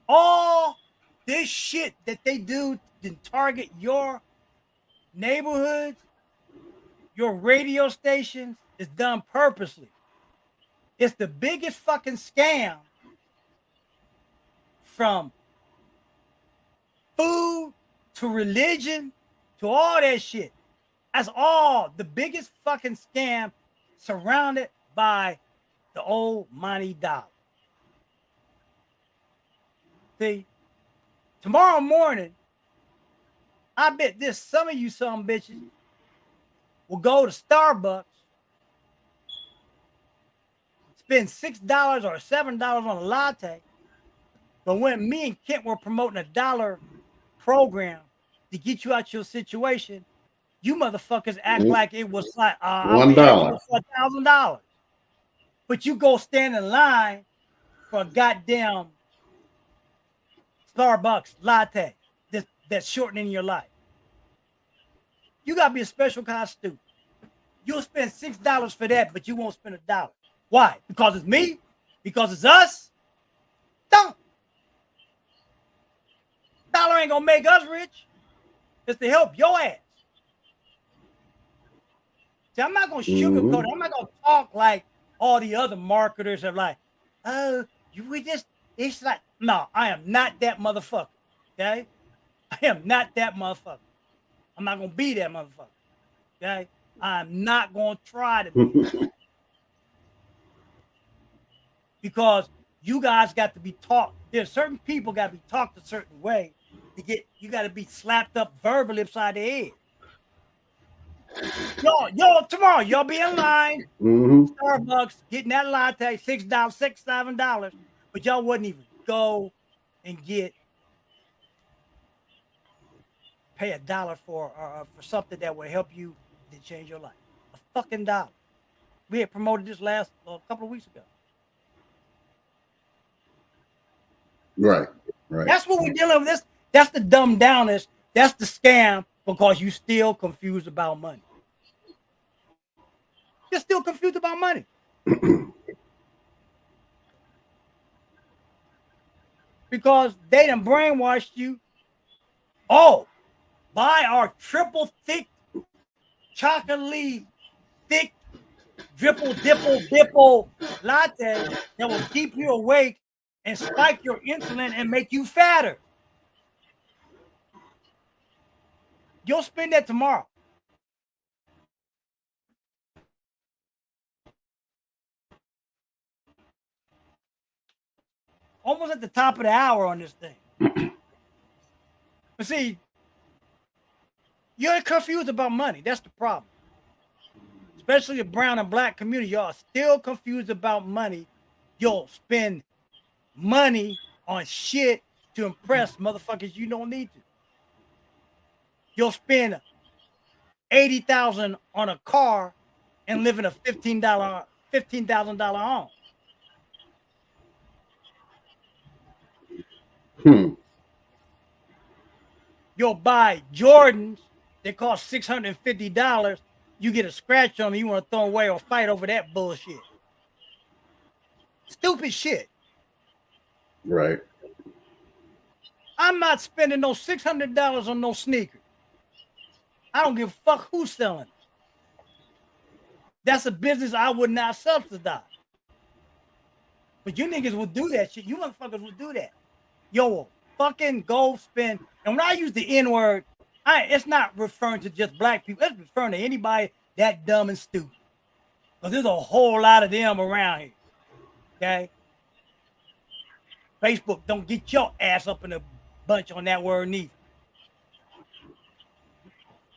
All this shit that they do to target your neighborhoods, your radio stations is done purposely. It's the biggest fucking scam, from food to religion to all that shit. That's all the biggest fucking scam, surrounded by the old money dollar. See, tomorrow morning, I bet this some of you some bitches will go to Starbucks, spend $6 or $7 on a latte. But when me and Kent were promoting $1 program to get you out your situation, you motherfuckers act like it was like I'm eligible $1. for $1,000. But you go stand in line for a goddamn Starbucks latte that's shortening your life. You gotta be a special kind of stupid. You'll spend $6 for that, but you won't spend $1. Why? Because it's me? Because it's us? Don't. Dollar ain't gonna make us rich. It's to help your ass. See, I'm not gonna sugarcoat Hmm. it. I'm not gonna talk like all the other marketers are like, oh, we just, it's like, no, I am not that motherfucker. Okay? I am not that motherfucker. I'm not gonna be that motherfucker. Okay? I'm not gonna try to be that, because you guys got to be taught. There's certain people got to be talked a certain way to get, you got to be slapped up verbally upside the head. Y'all, tomorrow, y'all be in line, Hmm. Starbucks, getting that latte, $6, $7, but y'all wouldn't even go and pay $1 for something that would help you to change your life. A fucking dollar. We had promoted this last couple of weeks ago. Right. Right. That's what we're dealing with. That's the dumb downers. That's the scam because you still confused about money. You're still confused about money because they done brainwashed you. Oh, buy our triple thick, chocolatey, thick, dripple, dipple, dipple latte that will keep you awake and spike your insulin and make you fatter. You'll spend that tomorrow. Almost at the top of the hour on this thing. But see, you're confused about money. That's the problem. Especially the brown and black community. Y'all still confused about money. You'll spend money on shit to impress motherfuckers you don't need to. You'll spend $80,000 on a car and live in a $15,000 home. You'll buy Jordans that cost $650. You get a scratch on them, you want to throw away or fight over that bullshit. Stupid shit. Right. I'm not spending no $600 on no sneakers. I don't give a fuck who's selling it. That's a business I would not subsidize. But you niggas will do that shit. You motherfuckers will do that. Yo, fucking go spend. And when I use the N word, it's not referring to just black people. It's referring to anybody that dumb and stupid. Because there's a whole lot of them around here. Okay? Facebook don't get your ass up in a bunch on that word neither.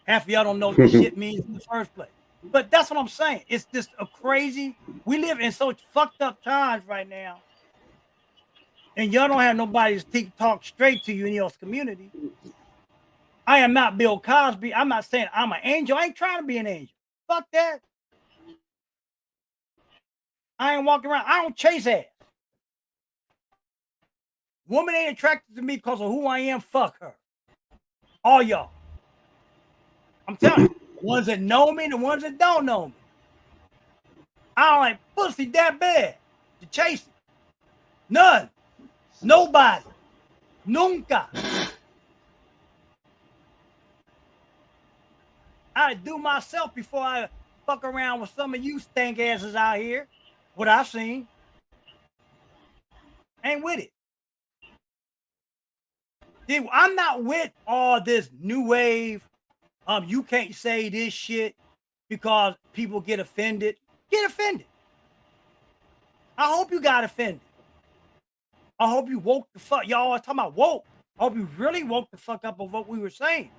Half of y'all don't know what this shit means in the first place. But that's what I'm saying. It's just a crazy. We live in such fucked up times right now. And y'all don't have nobody to talk straight to you in your community. I am not Bill Cosby. I'm not saying I'm an angel. I ain't trying to be an angel. Fuck that. I ain't walking around. I don't chase ass. Woman ain't attracted to me because of who I am. Fuck her. All y'all. I'm telling you. The ones that know me and the ones that don't know me. I don't like pussy that bad to chase it. None. Nobody. Nunca. I do myself before I fuck around with some of you stank asses out here. What I've seen. Ain't with it. See, I'm not with all this new wave. You can't say this shit because people get offended. Get offended. I hope you got offended. I hope you woke the fuck. Y'all are talking about woke. I hope you really woke the fuck up of what we were saying.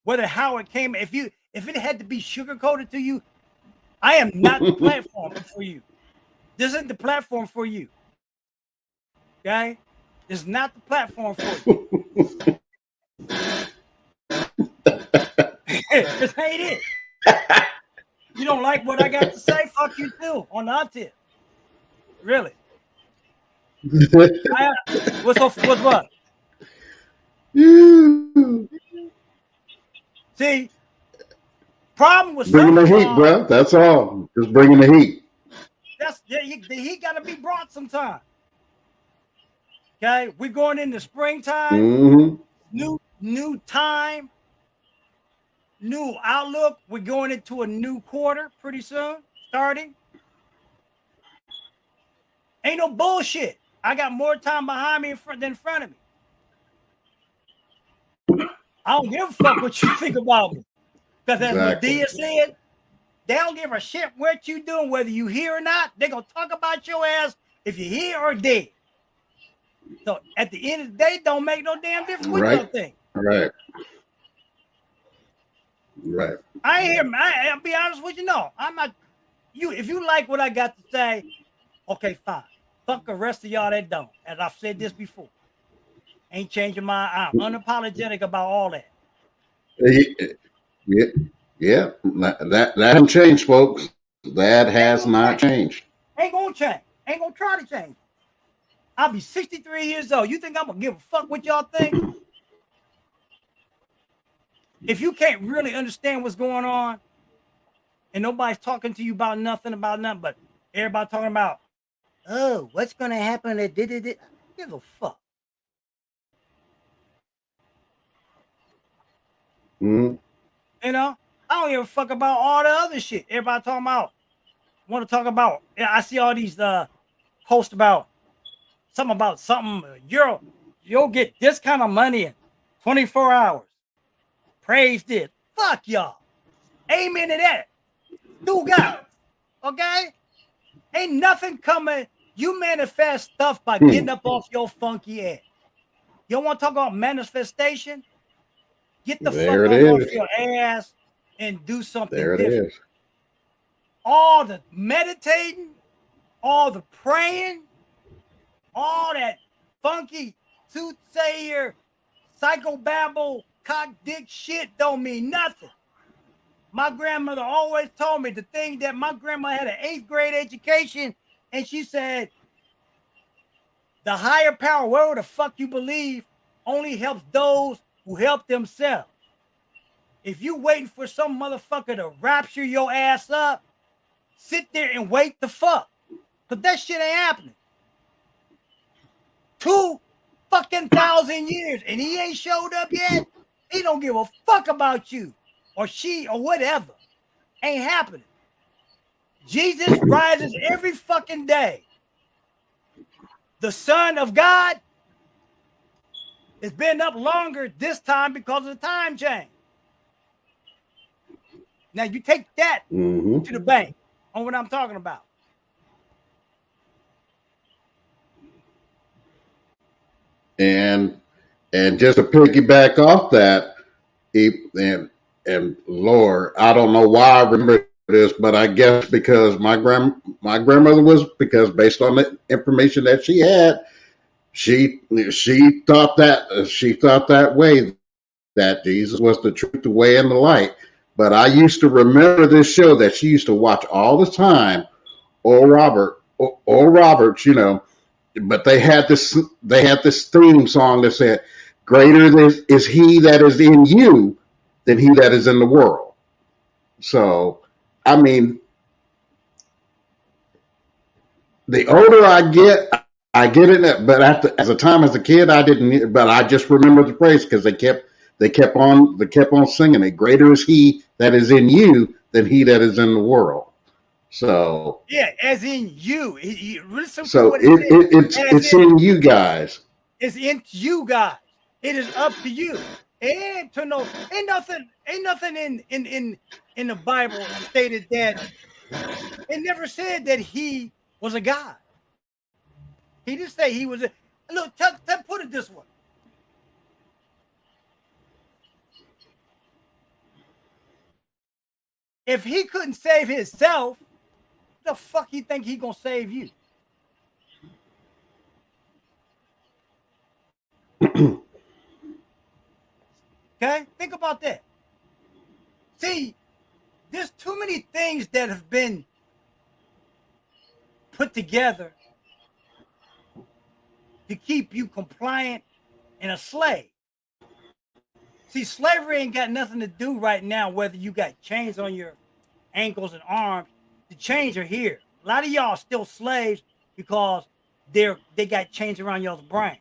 Whether how it came, if it had to be sugarcoated to you, I am not the platform for you. This isn't the platform for you. Okay? This is not the platform for you. This ain't it. You don't like what I got to say? Fuck you too on the tip. Really. What's what? See, problem with bringing the heat, bro. That's all. Just bringing the heat. The heat got to be brought sometime. Okay, we're going into springtime. New time, new outlook. We're going into a new quarter pretty soon. Starting. Ain't no bullshit. I got more time behind me than in front of me. I don't give a fuck what you think about me. Because as Medea said, they don't give a shit what you doing, whether you here or not. They're going to talk about your ass if you're here or dead. So at the end of the day, don't make no damn difference what y'all think. Right. I ain't here. I'll be honest with you. No, I'm not. If you like what I got to say, okay, fine. Fuck the rest of y'all that don't. As I've said this before. Ain't changing my. I'm unapologetic about all that. Yeah. That hasn't changed, folks. That has not changed. Ain't gonna change. Ain't gonna try to change. I'll be 63 years old. You think I'm gonna give a fuck what y'all think? If you can't really understand what's going on and nobody's talking to you about nothing, but everybody talking about, oh, what's gonna happen? I don't give a fuck. Mm-hmm. You know, I don't give a fuck about all the other shit. Everybody talking about, want to talk about. Yeah, I see all these posts about something. You'll get this kind of money in 24 hours. Praise this. Fuck y'all. Amen to that. Two guys. Okay? Ain't nothing coming. You manifest stuff by getting up off your funky ass. You want to talk about manifestation? Get the There fuck it up off is. your ass and do something There it different. is. All the meditating, all the praying, all that funky soothsayer, psychobabble, cock dick shit don't mean nothing. My grandmother always told me the thing that my grandma had an 8th grade education, and she said, the higher power, whatever the fuck you believe, only helps those who help themselves. If you waiting for some motherfucker to rapture your ass up, sit there and wait the fuck. Because that shit ain't happening. 2,000 years and he ain't showed up yet. He don't give a fuck about you or she or whatever. Ain't happening. Jesus rises every fucking day. The Son of God has been up longer this time because of the time change. Now you take that Mm-hmm. to the bank on what I'm talking about. And just to piggyback off that, and Lord, I don't know why I remember this, but I guess because my grandmother was, because based on the information that she had, she she thought that way, that Jesus was the truth, the way, and the light. But I used to remember this show that she used to watch all the time, Oral Roberts, but they had this theme song that said, "Greater is He that is in you than he that is in the world." So, I mean, the older I get it. But as a time as a kid, I didn't. But I just remember the phrase because they kept on singing it. Greater is He that is in you than he that is in the world. So, Yeah, as in you. Listen to what it says. As it's in in you guys. it's in you guys. It is up to you. And to know, ain't nothing in the Bible stated that it never said that he was a God. He didn't say he was a look, put it this way. If he couldn't save himself, the fuck he think he gonna save you? Okay? Think about that. See, there's too many things that have been put together to keep you compliant and a slave. See, slavery ain't got nothing to do right now whether you got chains on your ankles and arms. The chains are here. A lot of y'all still slaves because they got chains around y'all's brain.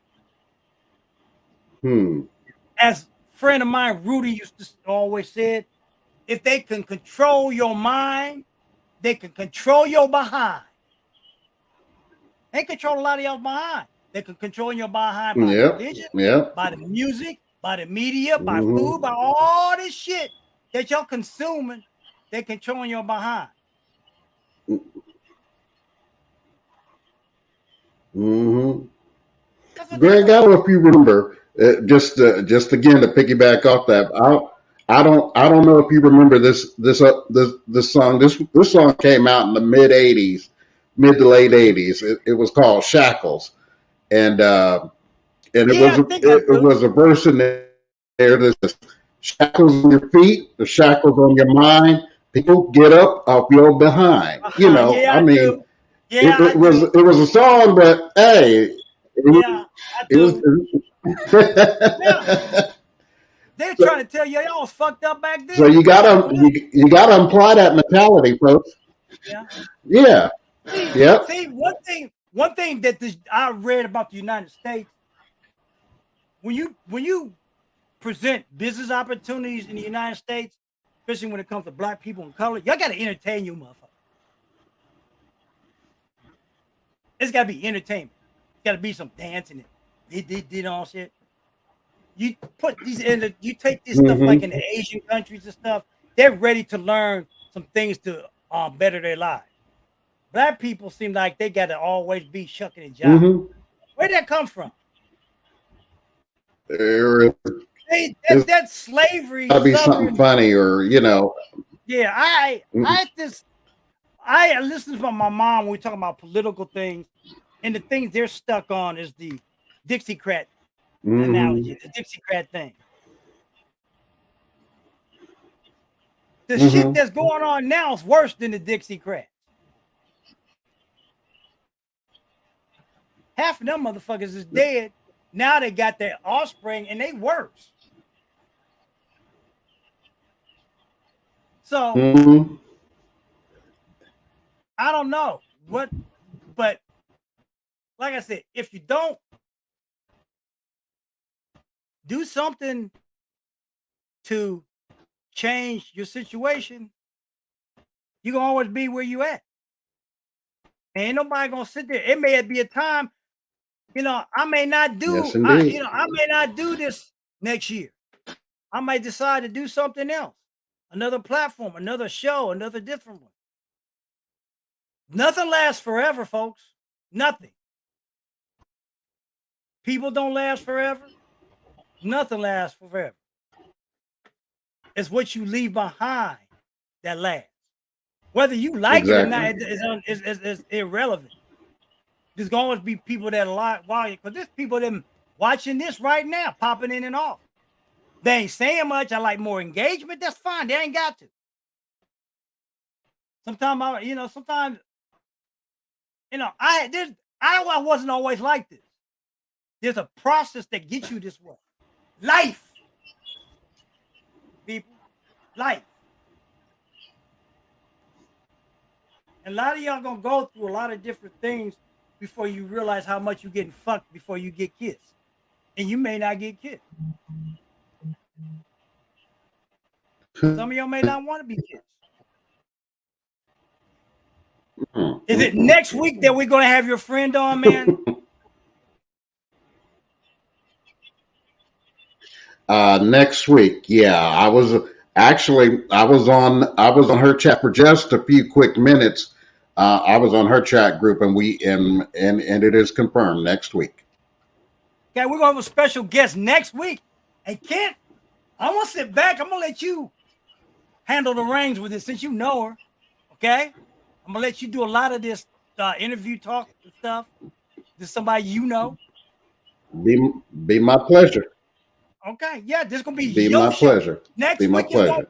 Hmm. As a friend of mine, Rudy, used to always said, if they can control your mind, they can control your behind. They control a lot of y'all behind. They can control your behind by Yep. religion, Yep. by the music, by the media, by food, Mm-hmm. by all this shit that y'all consuming. They controlling your behind. Mm-hmm. That's what they Greg, I doing. don't know if you remember, just again to piggyback off that. I don't know if you remember this song. This song came out in the mid '80s, mid to late '80s. It was called Shackles, and Yeah, I think I it do. was a verse in there that says, "Shackles on your feet, the shackles on your mind. People get up off your behind." Yeah, I I mean, do. Yeah, I do. it was a song, but hey. It was, Yeah, I it do. Yeah, was they're so, trying to tell you y'all was fucked up back so then. you Y'all gotta doing it. you gotta apply that mentality, folks. Yeah. Yeah. See, Yep. see, one thing that I read about the United States, when you present business opportunities in the United States, especially when it comes to black people and color, y'all gotta entertain you motherfucker. It's gotta be entertainment. It's gotta be some dancing and did all shit. You put these in the you take this stuff like in Hmm. the Asian countries and stuff, they're ready to learn some things to better their lives. Black people seem like they gotta always be shucking and jiving. Hmm. Where'd that come from? There Hey, is that slavery gotta be something southern. funny, or Yeah, mm-hmm. I listen to my mom when we talk about political things, and the things they're stuck on is the Dixiecrat analogy, the Dixiecrat thing. The shit Hmm. that's going on now is worse than the Dixiecrats. Half of them motherfuckers is dead. Now they got their offspring and they worse. So Hmm. I don't know what, but like I said, if you don't do something to change your situation, you gonna always be where you at. Ain't nobody gonna sit there. It may be a time, I may not Yes, do, indeed. I may not do this next year. I might decide to do something else, another platform, another show, another different one. Nothing lasts forever, folks. Nothing. People don't last forever. Nothing lasts forever. It's what you leave behind that lasts. Whether you like it or not Exactly. is irrelevant. There's going to always be people that like why because there's people that watching this right now, popping in and off. They ain't saying much. I like more engagement. That's fine. They ain't got to. Sometimes I wasn't always like this. There's a process that gets you this way. Life, people, life. And a lot of y'all gonna go through a lot of different things before you realize how much you're getting fucked before you get kissed. And you may not get kissed. Some of y'all may not want to be kissed. Is it next week that we're gonna have your friend on, man? Next week, yeah, I was on her chat for just a few quick minutes. I was on her chat group, and and it is confirmed next week. Okay, we're gonna have a special guest next week. Hey, Kent, I'm gonna sit back. I'm gonna let you handle the reins with it since you know her. Okay, I'm gonna let you do a lot of this interview talk and stuff. This is somebody you know. Be be my pleasure. Okay, yeah, this is gonna be Be your my show. pleasure. Be Next my week is gonna pleasure.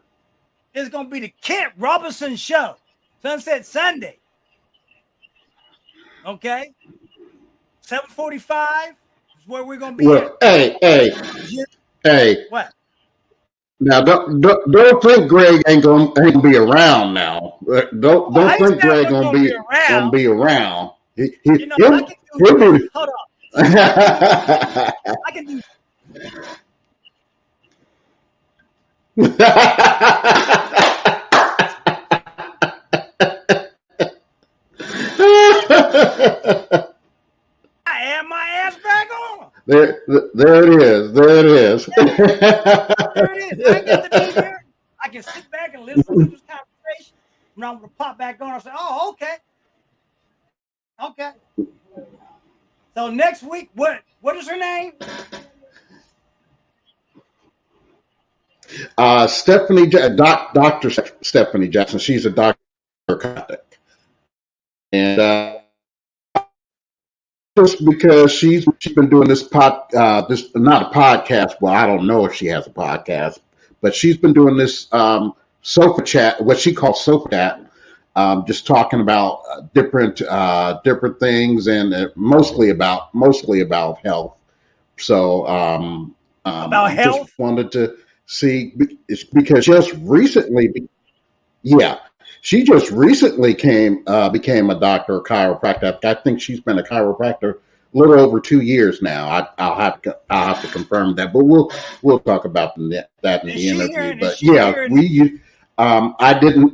is gonna be the Kent Robinson show, Sunset Sunday. Okay, 7:45 is where we're gonna be at. Well, hey. What? Now, don't think Greg ain't gonna be around now. Oh, I Don't ain't think saying Greg I'm gonna be gonna around. be around. I He'll can do. he'll be. Hold up. I can do. I can do. I add my ass back on. There it is. There it is. Yeah, there it is. I ain't got to be there. I can sit back and listen to this conversation. When I'm gonna pop back on, I say, "Oh, okay, okay." So next week, what is her name? Doctor Stephanie Jackson. She's a doctor, and just because she's been doing this not a podcast. Well, I don't know if she has a podcast, but she's been doing this sofa chat, what she calls sofa chat, just talking about different things, and mostly about health. So About I'm just health. wanted to see, because just recently, yeah, she just recently became a doctor of chiropractor. I think she's been a chiropractor a little over 2 years now. I'll have to confirm that, but we'll talk about that in Is the she interview. here? Is But she yeah, here?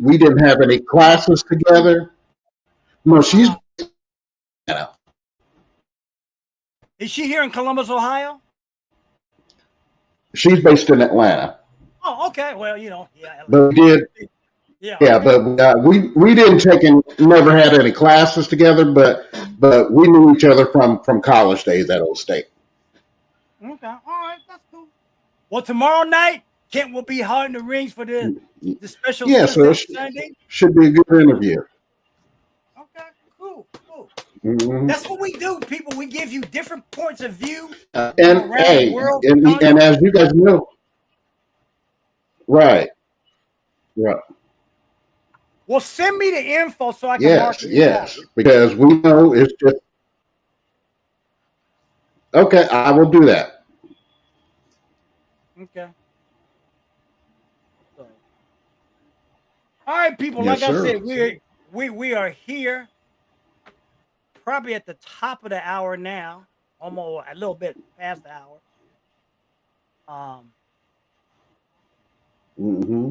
we didn't have any classes together. No, Uh, is she here in Columbus, Ohio? she's based in Atlanta, Oh, okay. Well, yeah, but we did. yeah, Yeah, okay, but we didn't take and never had any classes together, but we knew each other from college days at Old State. okay. All right, that's cool. Well, tomorrow night, Kent will be hard in the rings for the special Yeah, so Sunset it Sunday. should be a good interview. Okay, cool, cool. Hmm. That's what we do, people. We give you different points of view from And around the hey, world, the and country. as you guys know, right, right, Well, send me the info so I can mark yes, it down. yes, because we know it's just okay. I will do that. Okay. So, all right, people. Yes, Like I sir. said, we are here probably at the top of the hour now, almost a little bit past the hour. Um, Hmm.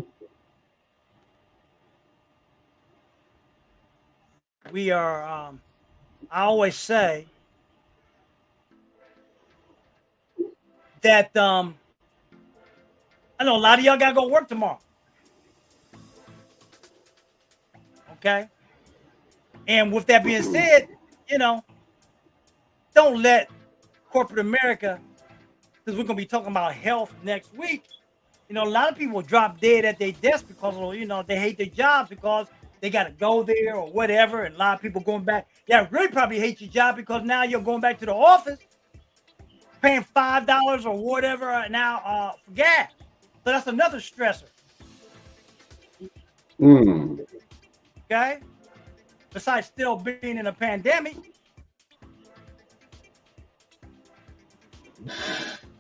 we are. I always say that I know a lot of y'all gotta go work tomorrow. Okay, and with that being said, you know, don't let corporate America, because we're gonna be talking about health next week. A lot of people drop dead at their desk because they hate their jobs because they got to go there or whatever. And a lot of people going back. Yeah, really probably hate your job because now you're going back to the office, paying $5 or whatever now for gas. So that's another stressor. Mm. Okay, besides still being in a pandemic.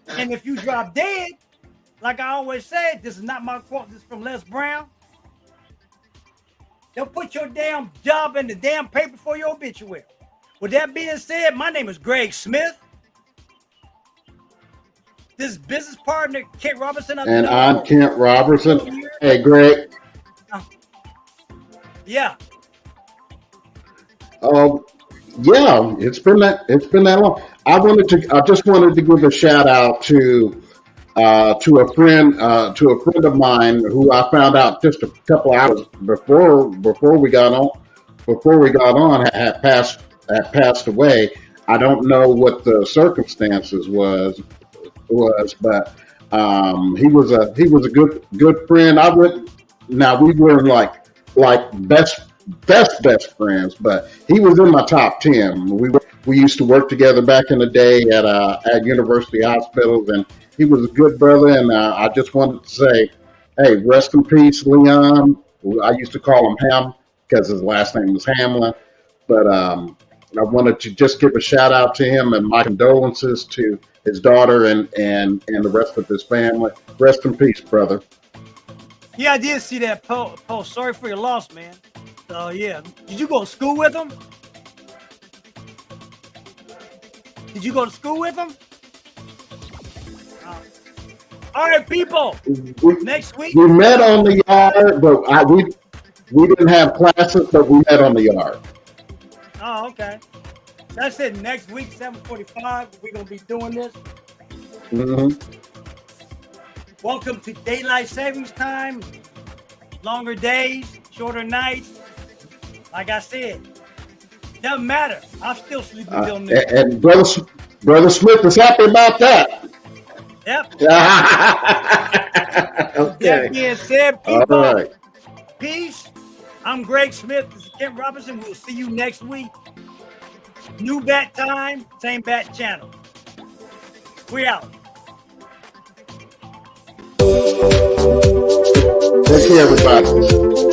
And if you drop dead, like I always say, this is not my quote. This is from Les Brown. They'll put your damn job in the damn paper for your obituary. With that being said, my name is Greg Smith. This business partner, Kent Robinson, I've And known I'm for Kent Robertson. 12 years. Hey, Greg. Uh, yeah. Yeah, it's been that long. I just wanted to give a shout out to a friend of mine who I found out just a couple hours before we got on had passed away. I don't know what the circumstances was, but he was a good friend. I would Now we were like best friends, but he was in my top 10. We used to work together back in the day at University Hospitals, and he was a good brother. And I just wanted to say, hey, rest in peace, Leon. I used to call him Ham because his last name was Hamlin, but I wanted to just give a shout out to him and my condolences to his daughter and the rest of his family. Rest in peace, brother. Yeah, I did see that post. Sorry for your loss, man. So, yeah. Did you go to school with him? Did you go to school with him? All right, people. We, Next week. we met on the yard, but we didn't have classes, but we met on the yard. Oh, okay. That's it. Next week, 7:45. We're going to be doing this. Hmm. Welcome to daylight savings time. Longer days, shorter nights. Like I said, doesn't matter. I'll still sleep until noon. And brother Smith is happy about that. Yep. That Okay. being said, All people, right. peace. I'm Greg Smith. This is Kent Robinson. We'll see you next week. New bat time, same bat channel. We out. Take care, everybody.